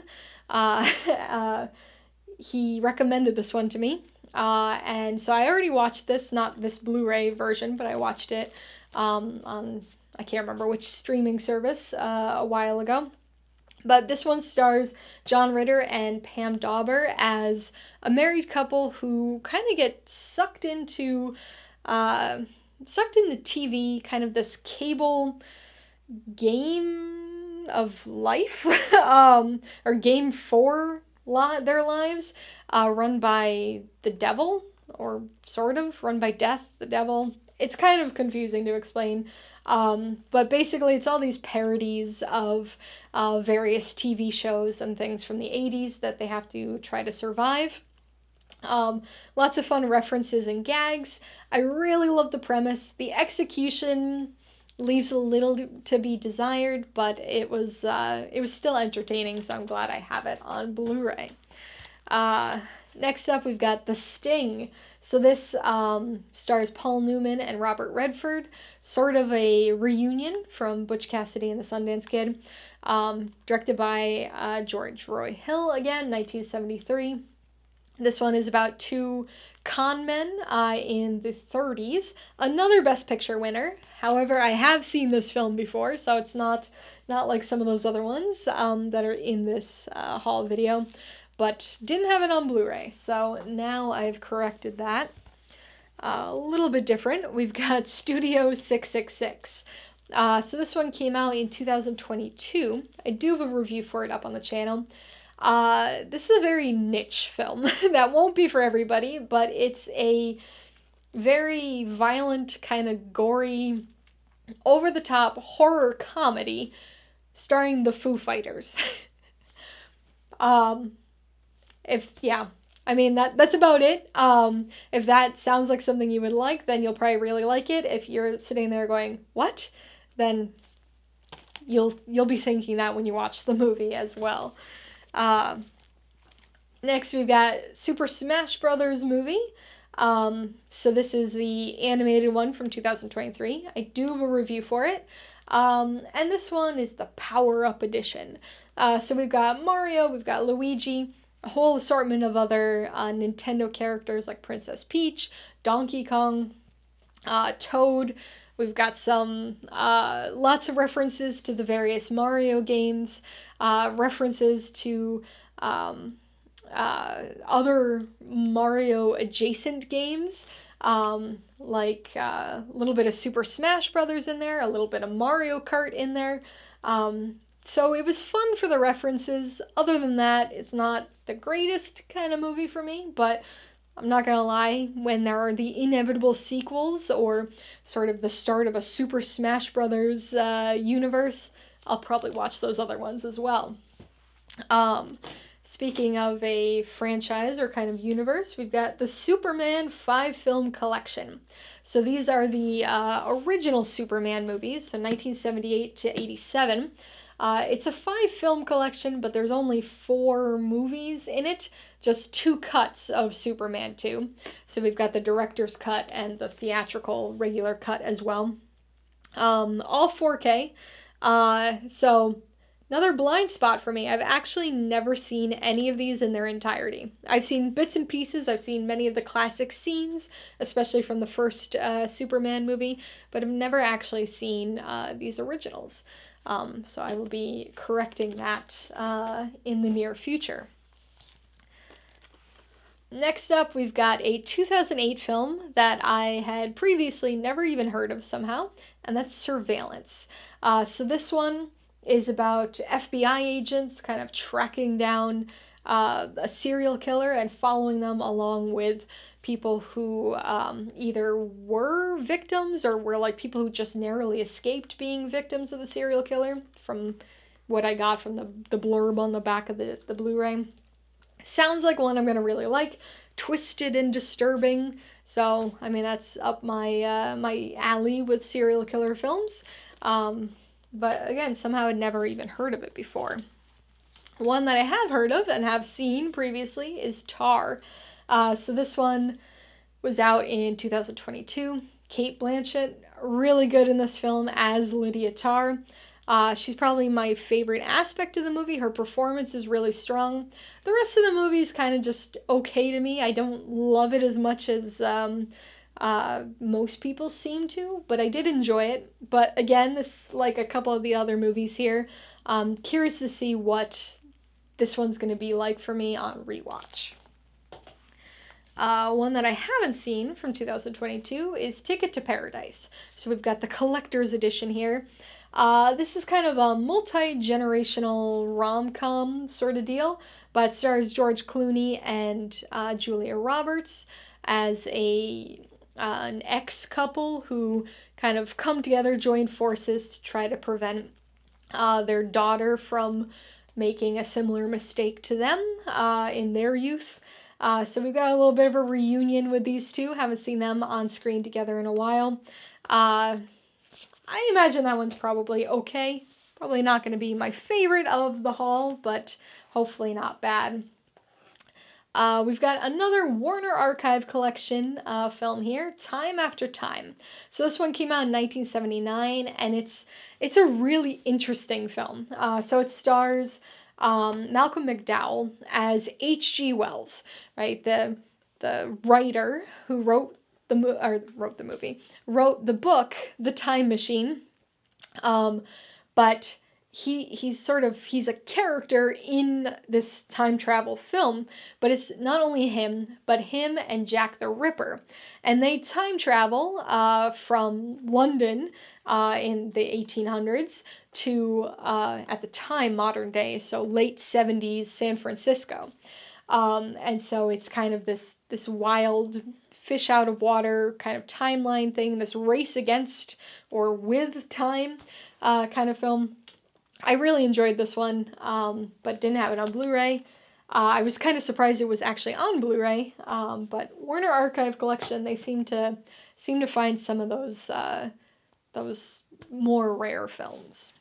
he recommended this one to me. And so I already watched this, not this Blu-ray version, but I watched it on, I can't remember which streaming service, a while ago. But this one stars John Ritter and Pam Dauber as a married couple who kind of get sucked into TV, kind of this cable game of life, or game for their lives, run by the devil, or sort of run by Death, the devil. It's kind of confusing to explain. But basically it's all these parodies of various TV shows and things from the 80s that they have to try to survive. Lots of fun references and gags. I really love the premise. The execution leaves a little to be desired, but it was still entertaining, so I'm glad I have it on Blu-ray. Next up, we've got The Sting. So this stars Paul Newman and Robert Redford, sort of a reunion from Butch Cassidy and the Sundance Kid. Directed by George Roy Hill, again, 1973. This one is about two con men in the 30s. Another Best Picture winner. However, I have seen this film before, so it's not like some of those other ones that are in this haul video. But didn't have it on Blu-ray, so now I've corrected that. A little bit different. We've got Studio 666. So this one came out in 2022. I do have a review for it up on the channel. This is a very niche film that won't be for everybody, but it's a very violent, kind of gory, over-the-top horror comedy starring the Foo Fighters. That's about it. If that sounds like something you would like, then you'll probably really like it. If you're sitting there going, what? Then you'll be thinking that when you watch the movie as well. Next we've got Super Smash Brothers movie. So this is the animated one from 2023. I do have a review for it. And this one is the Power Up Edition. So we've got Mario, we've got Luigi, a whole assortment of other Nintendo characters like Princess Peach, Donkey Kong, Toad. We've got some lots of references to the various Mario games, references to other Mario adjacent games, like a little bit of Super Smash Brothers in there, a little bit of Mario Kart in there. So it was fun for the references. Other than that, it's not the greatest kind of movie for me, but I'm not gonna lie, when there are the inevitable sequels or sort of the start of a Super Smash Brothers universe, I'll probably watch those other ones as well. Speaking of a franchise or kind of universe, we've got the Superman 5-film collection. So these are the original Superman movies, so 1978 to 87. It's a 5-film collection, but there's only 4 movies in it, just 2 cuts of Superman 2. So we've got the director's cut and the theatrical regular cut as well. All 4K. So Another blind spot for me. I've actually never seen any of these in their entirety. I've seen bits and pieces. I've seen many of the classic scenes, especially from the first Superman movie, but I've never actually seen these originals. So I will be correcting that in the near future. Next up, we've got a 2008 film that I had previously never even heard of somehow, and that's Surveillance. So this one is about FBI agents kind of tracking down a serial killer and following them along with people who either were victims or were like people who just narrowly escaped being victims of the serial killer, from what I got from the blurb on the back of the Blu-ray. Sounds like one I'm gonna really like. Twisted and disturbing. So, I mean, that's up my my alley with serial killer films. But again, somehow I'd never even heard of it before. One that I have heard of and have seen previously is Tar. So this one was out in 2022. Cate Blanchett, really good in this film as Lydia Tar. She's probably my favorite aspect of the movie. Her performance is really strong. The rest of the movie is kind of just okay to me. I don't love it as much as most people seem to, but I did enjoy it. But again, this, like a couple of the other movies here, curious to see what this one's going to be like for me on rewatch. One that I haven't seen from 2022 is Ticket to Paradise. So we've got the collector's edition here. This is kind of a multi-generational rom-com sort of deal, but stars George Clooney and Julia Roberts as an ex-couple who kind of come together, join forces to try to prevent their daughter from making a similar mistake to them in their youth. So we've got a little bit of a reunion with these two. Haven't seen them on screen together in a while. I imagine that one's probably okay. Probably not going to be my favorite of the haul, but hopefully not bad. We've got another Warner Archive Collection film here, Time After Time. So this one came out in 1979, and it's a really interesting film. So it stars Malcolm McDowell as H.G. Wells, right? The writer who wrote the book, The Time Machine. But he's a character in this time travel film, but it's not only him, but him and Jack the Ripper. And they time travel from London in the 1800s to, at the time, modern day, so late 70s San Francisco. And so it's kind of this wild fish out of water kind of timeline thing, this race against or with time kind of film. I really enjoyed this one, but didn't have it on Blu-ray. I was kind of surprised it was actually on Blu-ray, but Warner Archive Collection, they seem to find some of those more rare films.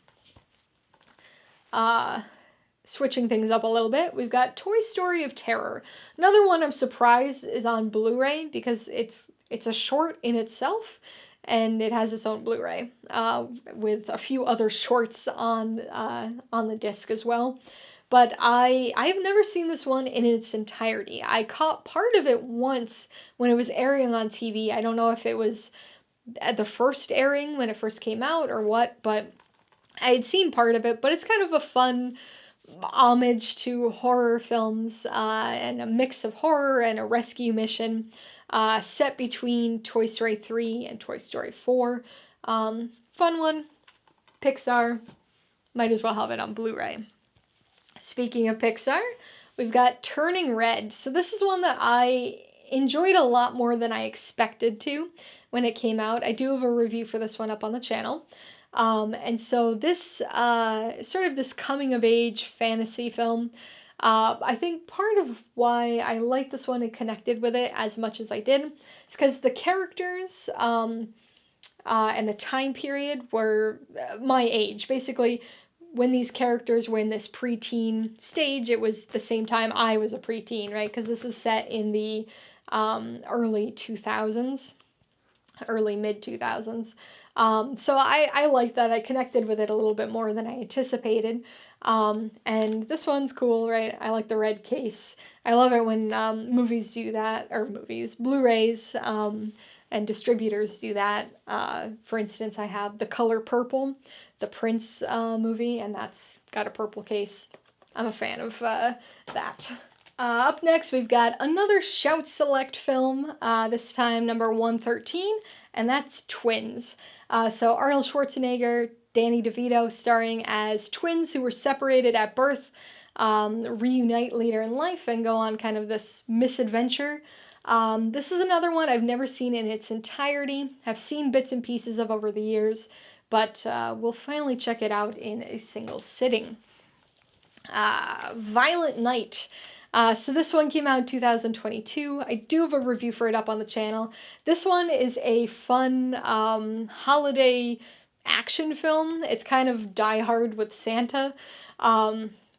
Switching things up a little bit, we've got Toy Story of Terror. Another one I'm surprised is on Blu-ray because it's a short in itself, and it has its own Blu-ray with a few other shorts on the disc as well. But I've never seen this one in its entirety. I caught part of it once when it was airing on TV. I don't know if it was at the first airing when it first came out or what, but I had seen part of it. But it's kind of a fun homage to horror films and a mix of horror and a rescue mission set between Toy Story 3 and Toy Story 4. Fun one. Pixar. Might as well have it on Blu-ray. Speaking of Pixar, we've got Turning Red. So this is one that I enjoyed a lot more than I expected to when it came out. I do have a review for this one up on the channel. And so this sort of this coming-of-age fantasy film, I think part of why I liked this one and connected with it as much as I did is because the characters and the time period were my age. Basically, when these characters were in this preteen stage, it was the same time I was a preteen, right? Because this is set in the early 2000s, early mid-2000s. So I like that. I connected with it a little bit more than I anticipated. And this one's cool, right? I like the red case. I love it when movies do that, or movies, Blu-rays, and distributors do that. For instance, I have The Color Purple, the Prince movie, and that's got a purple case. I'm a fan of that. Up next, we've got another Shout Select film, this time number 113, and that's Twins. So Arnold Schwarzenegger, Danny DeVito starring as twins who were separated at birth, reunite later in life and go on kind of this misadventure. This is another one I've never seen in its entirety. I've seen bits and pieces of over the years, but we'll finally check it out in a single sitting. Violent Night. So this one came out in 2022. I do have a review for it up on the channel. This one is a fun holiday action film. It's kind of Die Hard with Santa.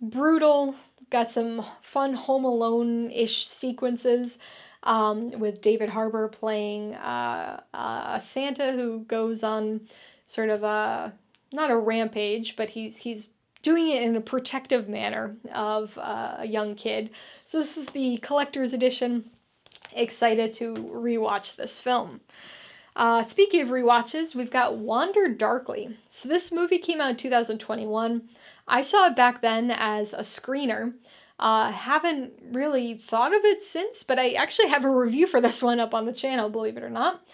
Brutal. Got some fun Home Alone-ish sequences with David Harbour playing a Santa who goes on sort of not a rampage, but he's doing it in a protective manner of a young kid. So this is the collector's edition. Excited to rewatch this film. Speaking of rewatches, we've got Wander Darkly. So this movie came out in 2021. I saw it back then as a screener. Haven't really thought of it since, but I actually have a review for this one up on the channel, believe it or not.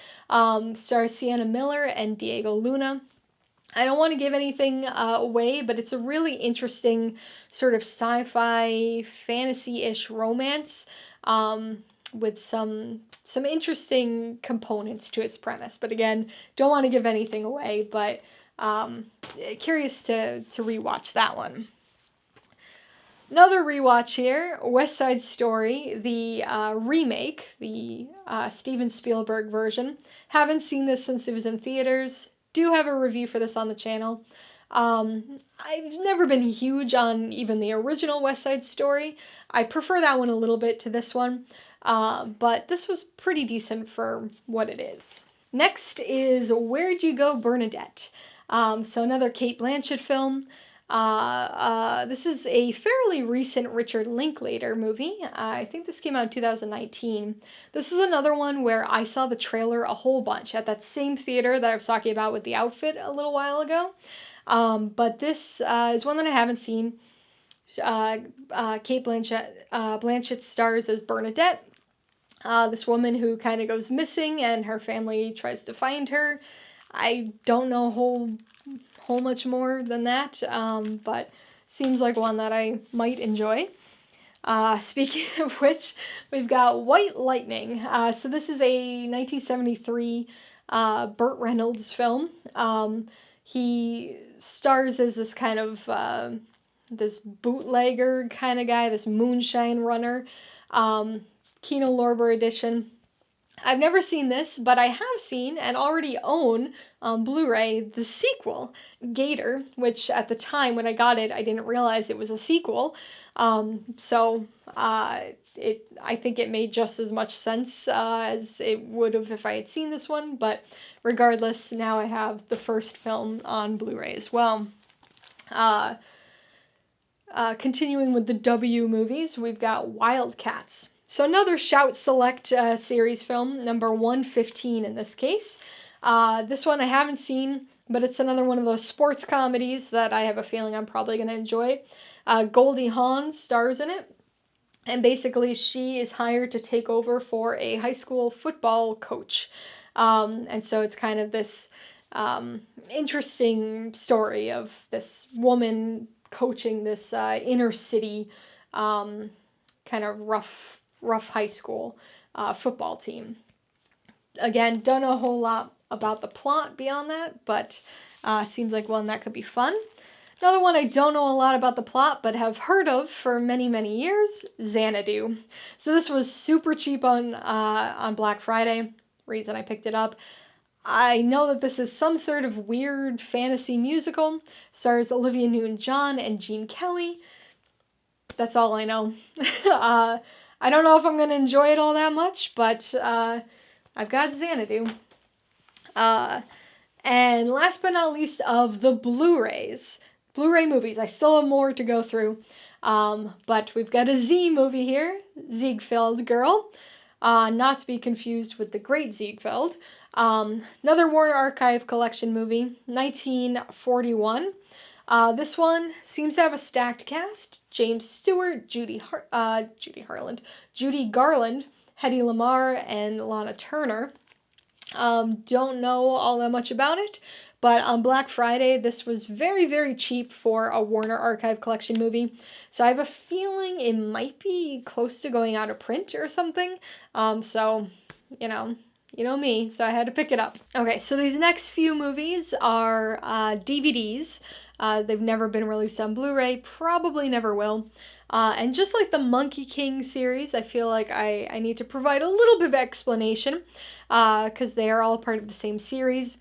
Stars Sienna Miller and Diego Luna. I don't want to give anything away, but it's a really interesting sort of sci-fi, fantasy-ish romance with some interesting components to its premise. But again, don't want to give anything away, but curious to rewatch that one. Another rewatch here, West Side Story, the remake, the Steven Spielberg version. Haven't seen this since it was in theaters. Do have a review for this on the channel. I've never been huge on even the original West Side Story. I prefer that one a little bit to this one, but this was pretty decent for what it is. Next is Where'd You Go, Bernadette? So another Cate Blanchett film. This is a fairly recent Richard Linklater movie. I think this came out in 2019. This is another one where I saw the trailer a whole bunch at that same theater that I was talking about with The Outfit a little while ago. But this is one that I haven't seen. Cate Blanchett stars as Bernadette, this woman who kind of goes missing and her family tries to find her. I don't know a whole much more than that, but seems like one that I might enjoy. Speaking of which, we've got White Lightning. So this is a 1973 Burt Reynolds film. He stars as this kind of this bootlegger kind of guy, this moonshine runner. Kino Lorber edition. I've never seen this, but I have seen and already own on Blu-ray the sequel, Gator, which at the time when I got it, I didn't realize it was a sequel. I think it made just as much sense as it would have if I had seen this one, but regardless, now I have the first film on Blu-ray as well. Continuing with the W movies, we've got Wildcats. So another Shout Select series film, number 115 in this case. This one I haven't seen, but it's another one of those sports comedies that I have a feeling I'm probably going to enjoy. Goldie Hawn stars in it, and basically she is hired to take over for a high school football coach. And so it's kind of this interesting story of this woman coaching this inner city kind of rough high school football team. Again, don't know a whole lot about the plot beyond that, but seems like one that could be fun. Another one I don't know a lot about the plot, but have heard of for many, many years, Xanadu. So this was super cheap on Black Friday, reason I picked it up. I know that this is some sort of weird fantasy musical, stars Olivia Newton-John and Gene Kelly. That's all I know. I don't know if I'm going to enjoy it all that much, but I've got Xanadu. And last but not least of the Blu-rays. Blu-ray movies. I still have more to go through. But we've got a Z movie here, Ziegfeld Girl. Not to be confused with the Great Ziegfeld. Another Warner Archive Collection movie, 1941. This one seems to have a stacked cast. James Stewart, Judy Garland, Hedy Lamarr, and Lana Turner. Don't know all that much about it, but on Black Friday, this was very, very cheap for a Warner Archive Collection movie. So I have a feeling it might be close to going out of print or something. So, you know me, so I had to pick it up. Okay, so these next few movies are DVDs. They've never been released on Blu-ray, probably never will. And just like the Monkey King series, I feel like I need to provide a little bit of explanation because they are all part of the same series.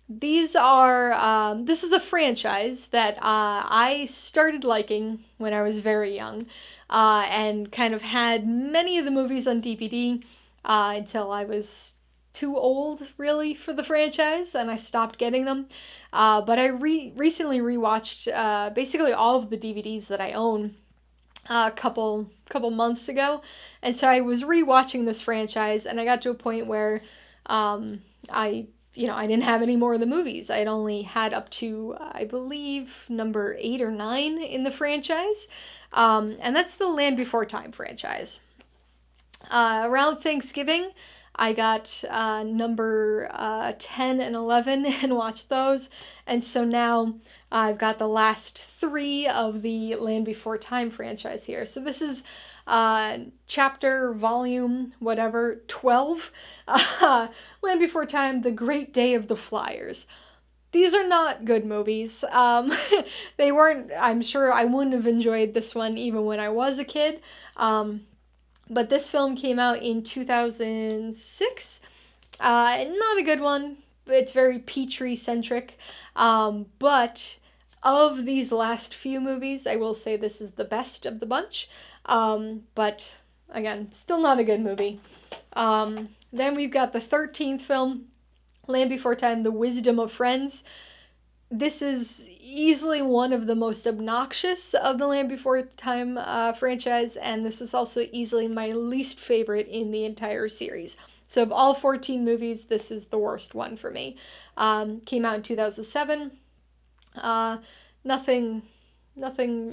This is a franchise that I started liking when I was very young and kind of had many of the movies on DVD until I was too old, really, for the franchise, and I stopped getting them. But I recently rewatched basically all of the DVDs that I own a couple months ago, and so I was rewatching this franchise, and I got to a point where I didn't have any more of the movies. I had only had up to, I believe, number 8 or 9 in the franchise, and that's the Land Before Time franchise. Around Thanksgiving, I got number 10 and 11 and watched those, and so now I've got the last 3 of the Land Before Time franchise here. So this is chapter, volume, whatever, 12, Land Before Time, The Great Day of the Flyers. These are not good movies. They weren't, I'm sure I wouldn't have enjoyed this one even when I was a kid. But this film came out in 2006. Not a good one. It's very Petrie-centric. But of these last few movies, I will say this is the best of the bunch. But again, still not a good movie. Then we've got the 13th film, Land Before Time, The Wisdom of Friends. This is easily one of the most obnoxious of the Land Before Time franchise, and this is also easily my least favorite in the entire series. So of all 14 movies, this is the worst one for me. Came out in 2007. Nothing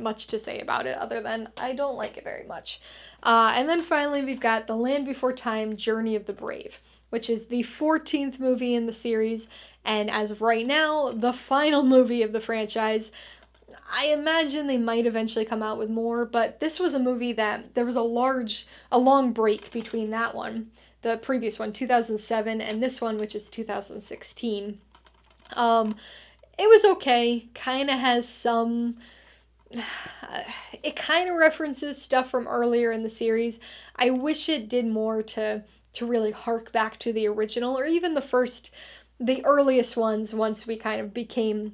much to say about it other than I don't like it very much. And then finally we've got The Land Before Time, Journey of the Brave, which is the 14th movie in the series, and as of right now, the final movie of the franchise. I imagine they might eventually come out with more, but this was a movie that there was a long break between that one, the previous one, 2007, and this one, which is 2016. It was okay, kind of has some... it kind of references stuff from earlier in the series. I wish it did more to really hark back to the original, or even the earliest ones once it became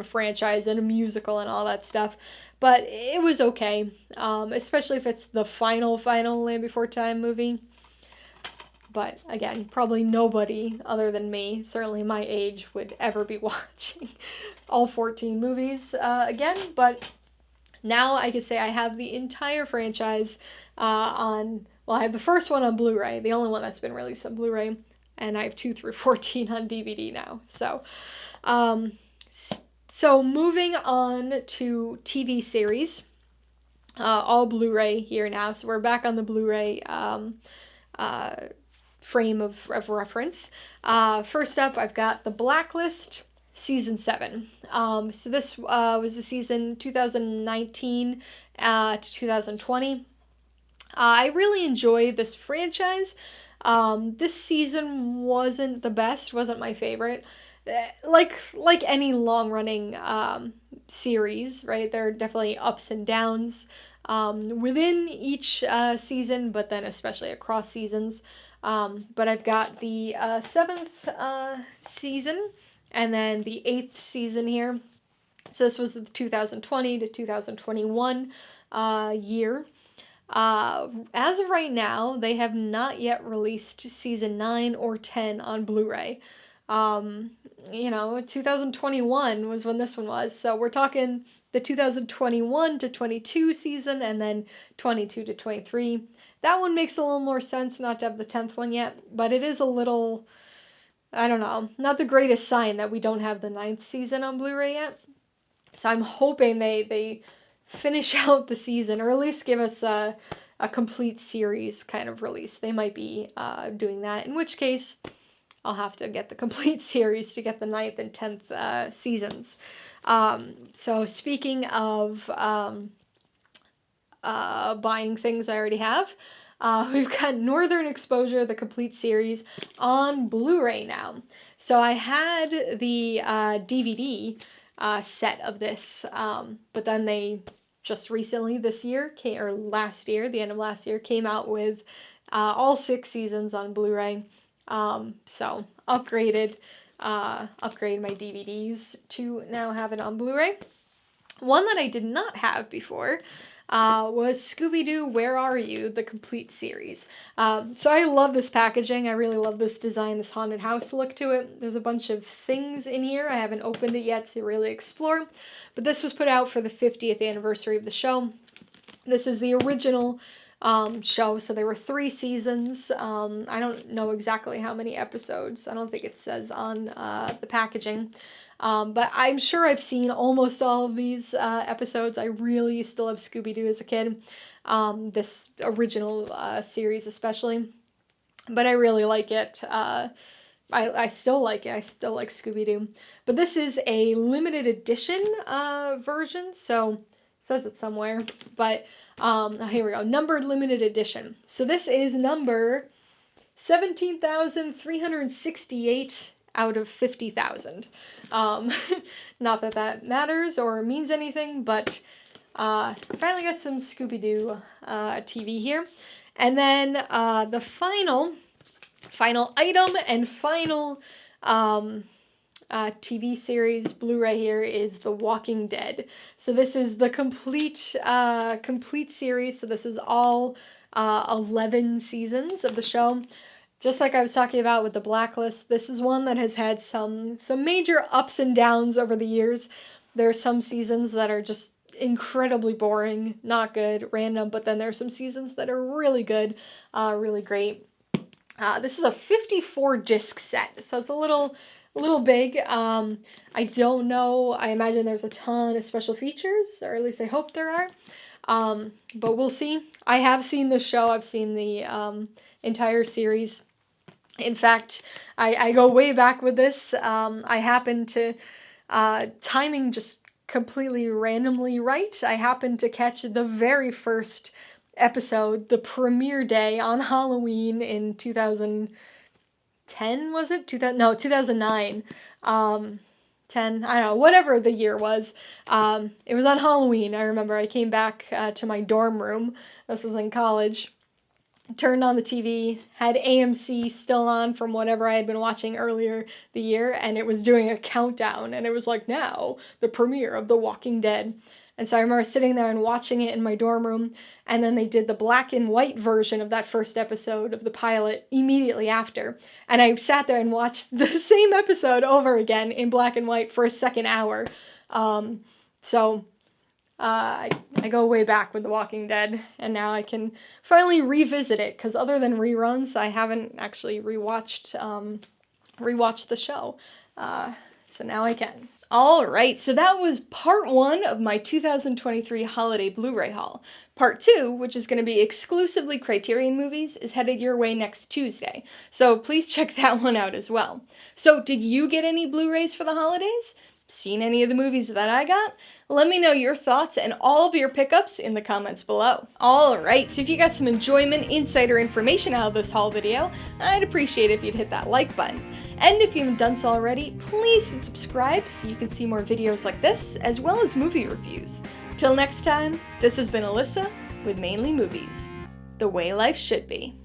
a franchise and a musical and all that stuff. But it was okay, especially if it's the final Land Before Time movie. But again, probably nobody other than me, certainly my age, would ever be watching all 14 movies again. But now I could say I have the entire franchise I have the first one on Blu-ray, the only one that's been released on Blu-ray, and I have 2 through 14 on DVD now. So moving on to TV series, all Blu-ray here now. So we're back on the Blu-ray frame of reference. First up, I've got The Blacklist, Season 7. So this was the season 2019 to 2020. I really enjoy this franchise. This season wasn't the best, wasn't my favorite. Like any long-running series, right? There are definitely ups and downs within each season, but then especially across seasons. But I've got the 7th season and then the 8th season here. So this was the 2020 to 2021 year. As of right now, they have not yet released season 9 or 10 on Blu-ray. 2021 was when this one was. So we're talking the 2021 to 22 season and then 22 to 23. That one makes a little more sense not to have the 10th one yet, but it is a little, I don't know, not the greatest sign that we don't have the 9th season on Blu-ray yet. So I'm hoping they finish out the season, or at least give us a complete series kind of release. They might be doing that, in which case I'll have to get the complete series to get the 9th and 10th seasons. So speaking of buying things I already have, we've got Northern Exposure, the complete series, on Blu-ray now. So I had the DVD set of this, but then they just recently this year, last year, the end of last year, came out with all 6 seasons on Blu-ray. So upgraded my DVDs to now have it on Blu-ray. One that I did not have before was Scooby-Doo, Where Are You? The complete series. So I love this packaging. I really love this design, this haunted house look to it. There's a bunch of things in here. I haven't opened it yet to really explore, but this was put out for the 50th anniversary of the show. This is the original show, so there were 3 seasons. I don't know exactly how many episodes. I don't think it says on the packaging. But I'm sure I've seen almost all of these episodes. I really used to love Scooby-Doo as a kid, this original series especially. But I really like it. I still like it. I still like Scooby-Doo. But this is a limited edition version, so it says it somewhere. But here we go. Numbered limited edition. So this is number 17,368 out of 50,000. Not that that matters or means anything, but finally got some Scooby-Doo TV here. And then the final item and final TV series Blu-ray here is The Walking Dead. So this is the complete series. So this is all 11 seasons of the show. Just like I was talking about with The Blacklist, this is one that has had some major ups and downs over the years. There are some seasons that are just incredibly boring, not good, random, but then there are some seasons that are really good, really great. This is a 54 disc set, so it's a little big. I don't know. I imagine there's a ton of special features, or at least I hope there are. But we'll see. I have seen the show. I've seen the entire series. In fact, I go way back with this. I happened to, timing just completely randomly right. I happened to catch the very first episode, the premiere day on Halloween in 2010, was it? 2009. 10, I don't know, whatever the year was. It was on Halloween. I remember I came back to my dorm room. This was in college. Turned on the TV, had AMC still on from whatever I had been watching earlier the year, and it was doing a countdown, and it was like, now, the premiere of The Walking Dead. And so I remember sitting there and watching it in my dorm room, and then they did the black and white version of that first episode of the pilot immediately after. And I sat there and watched the same episode over again in black and white for a second hour. I go way back with The Walking Dead, and now I can finally revisit it, because other than reruns, I haven't actually rewatched the show. So now I can. Alright, so that was part 1 of my 2023 holiday Blu-ray haul. Part 2, which is going to be exclusively Criterion Movies, is headed your way next Tuesday, so please check that one out as well. So, did you get any Blu-rays for the holidays? Seen any of the movies that I got? Let me know your thoughts and all of your pickups in the comments below. Alright, so if you got some enjoyment, insight, or information out of this haul video, I'd appreciate it if you'd hit that like button. And if you haven't done so already, please hit subscribe so you can see more videos like this, as well as movie reviews. Till next time, this has been Alyssa with Mainly Movies, the way life should be.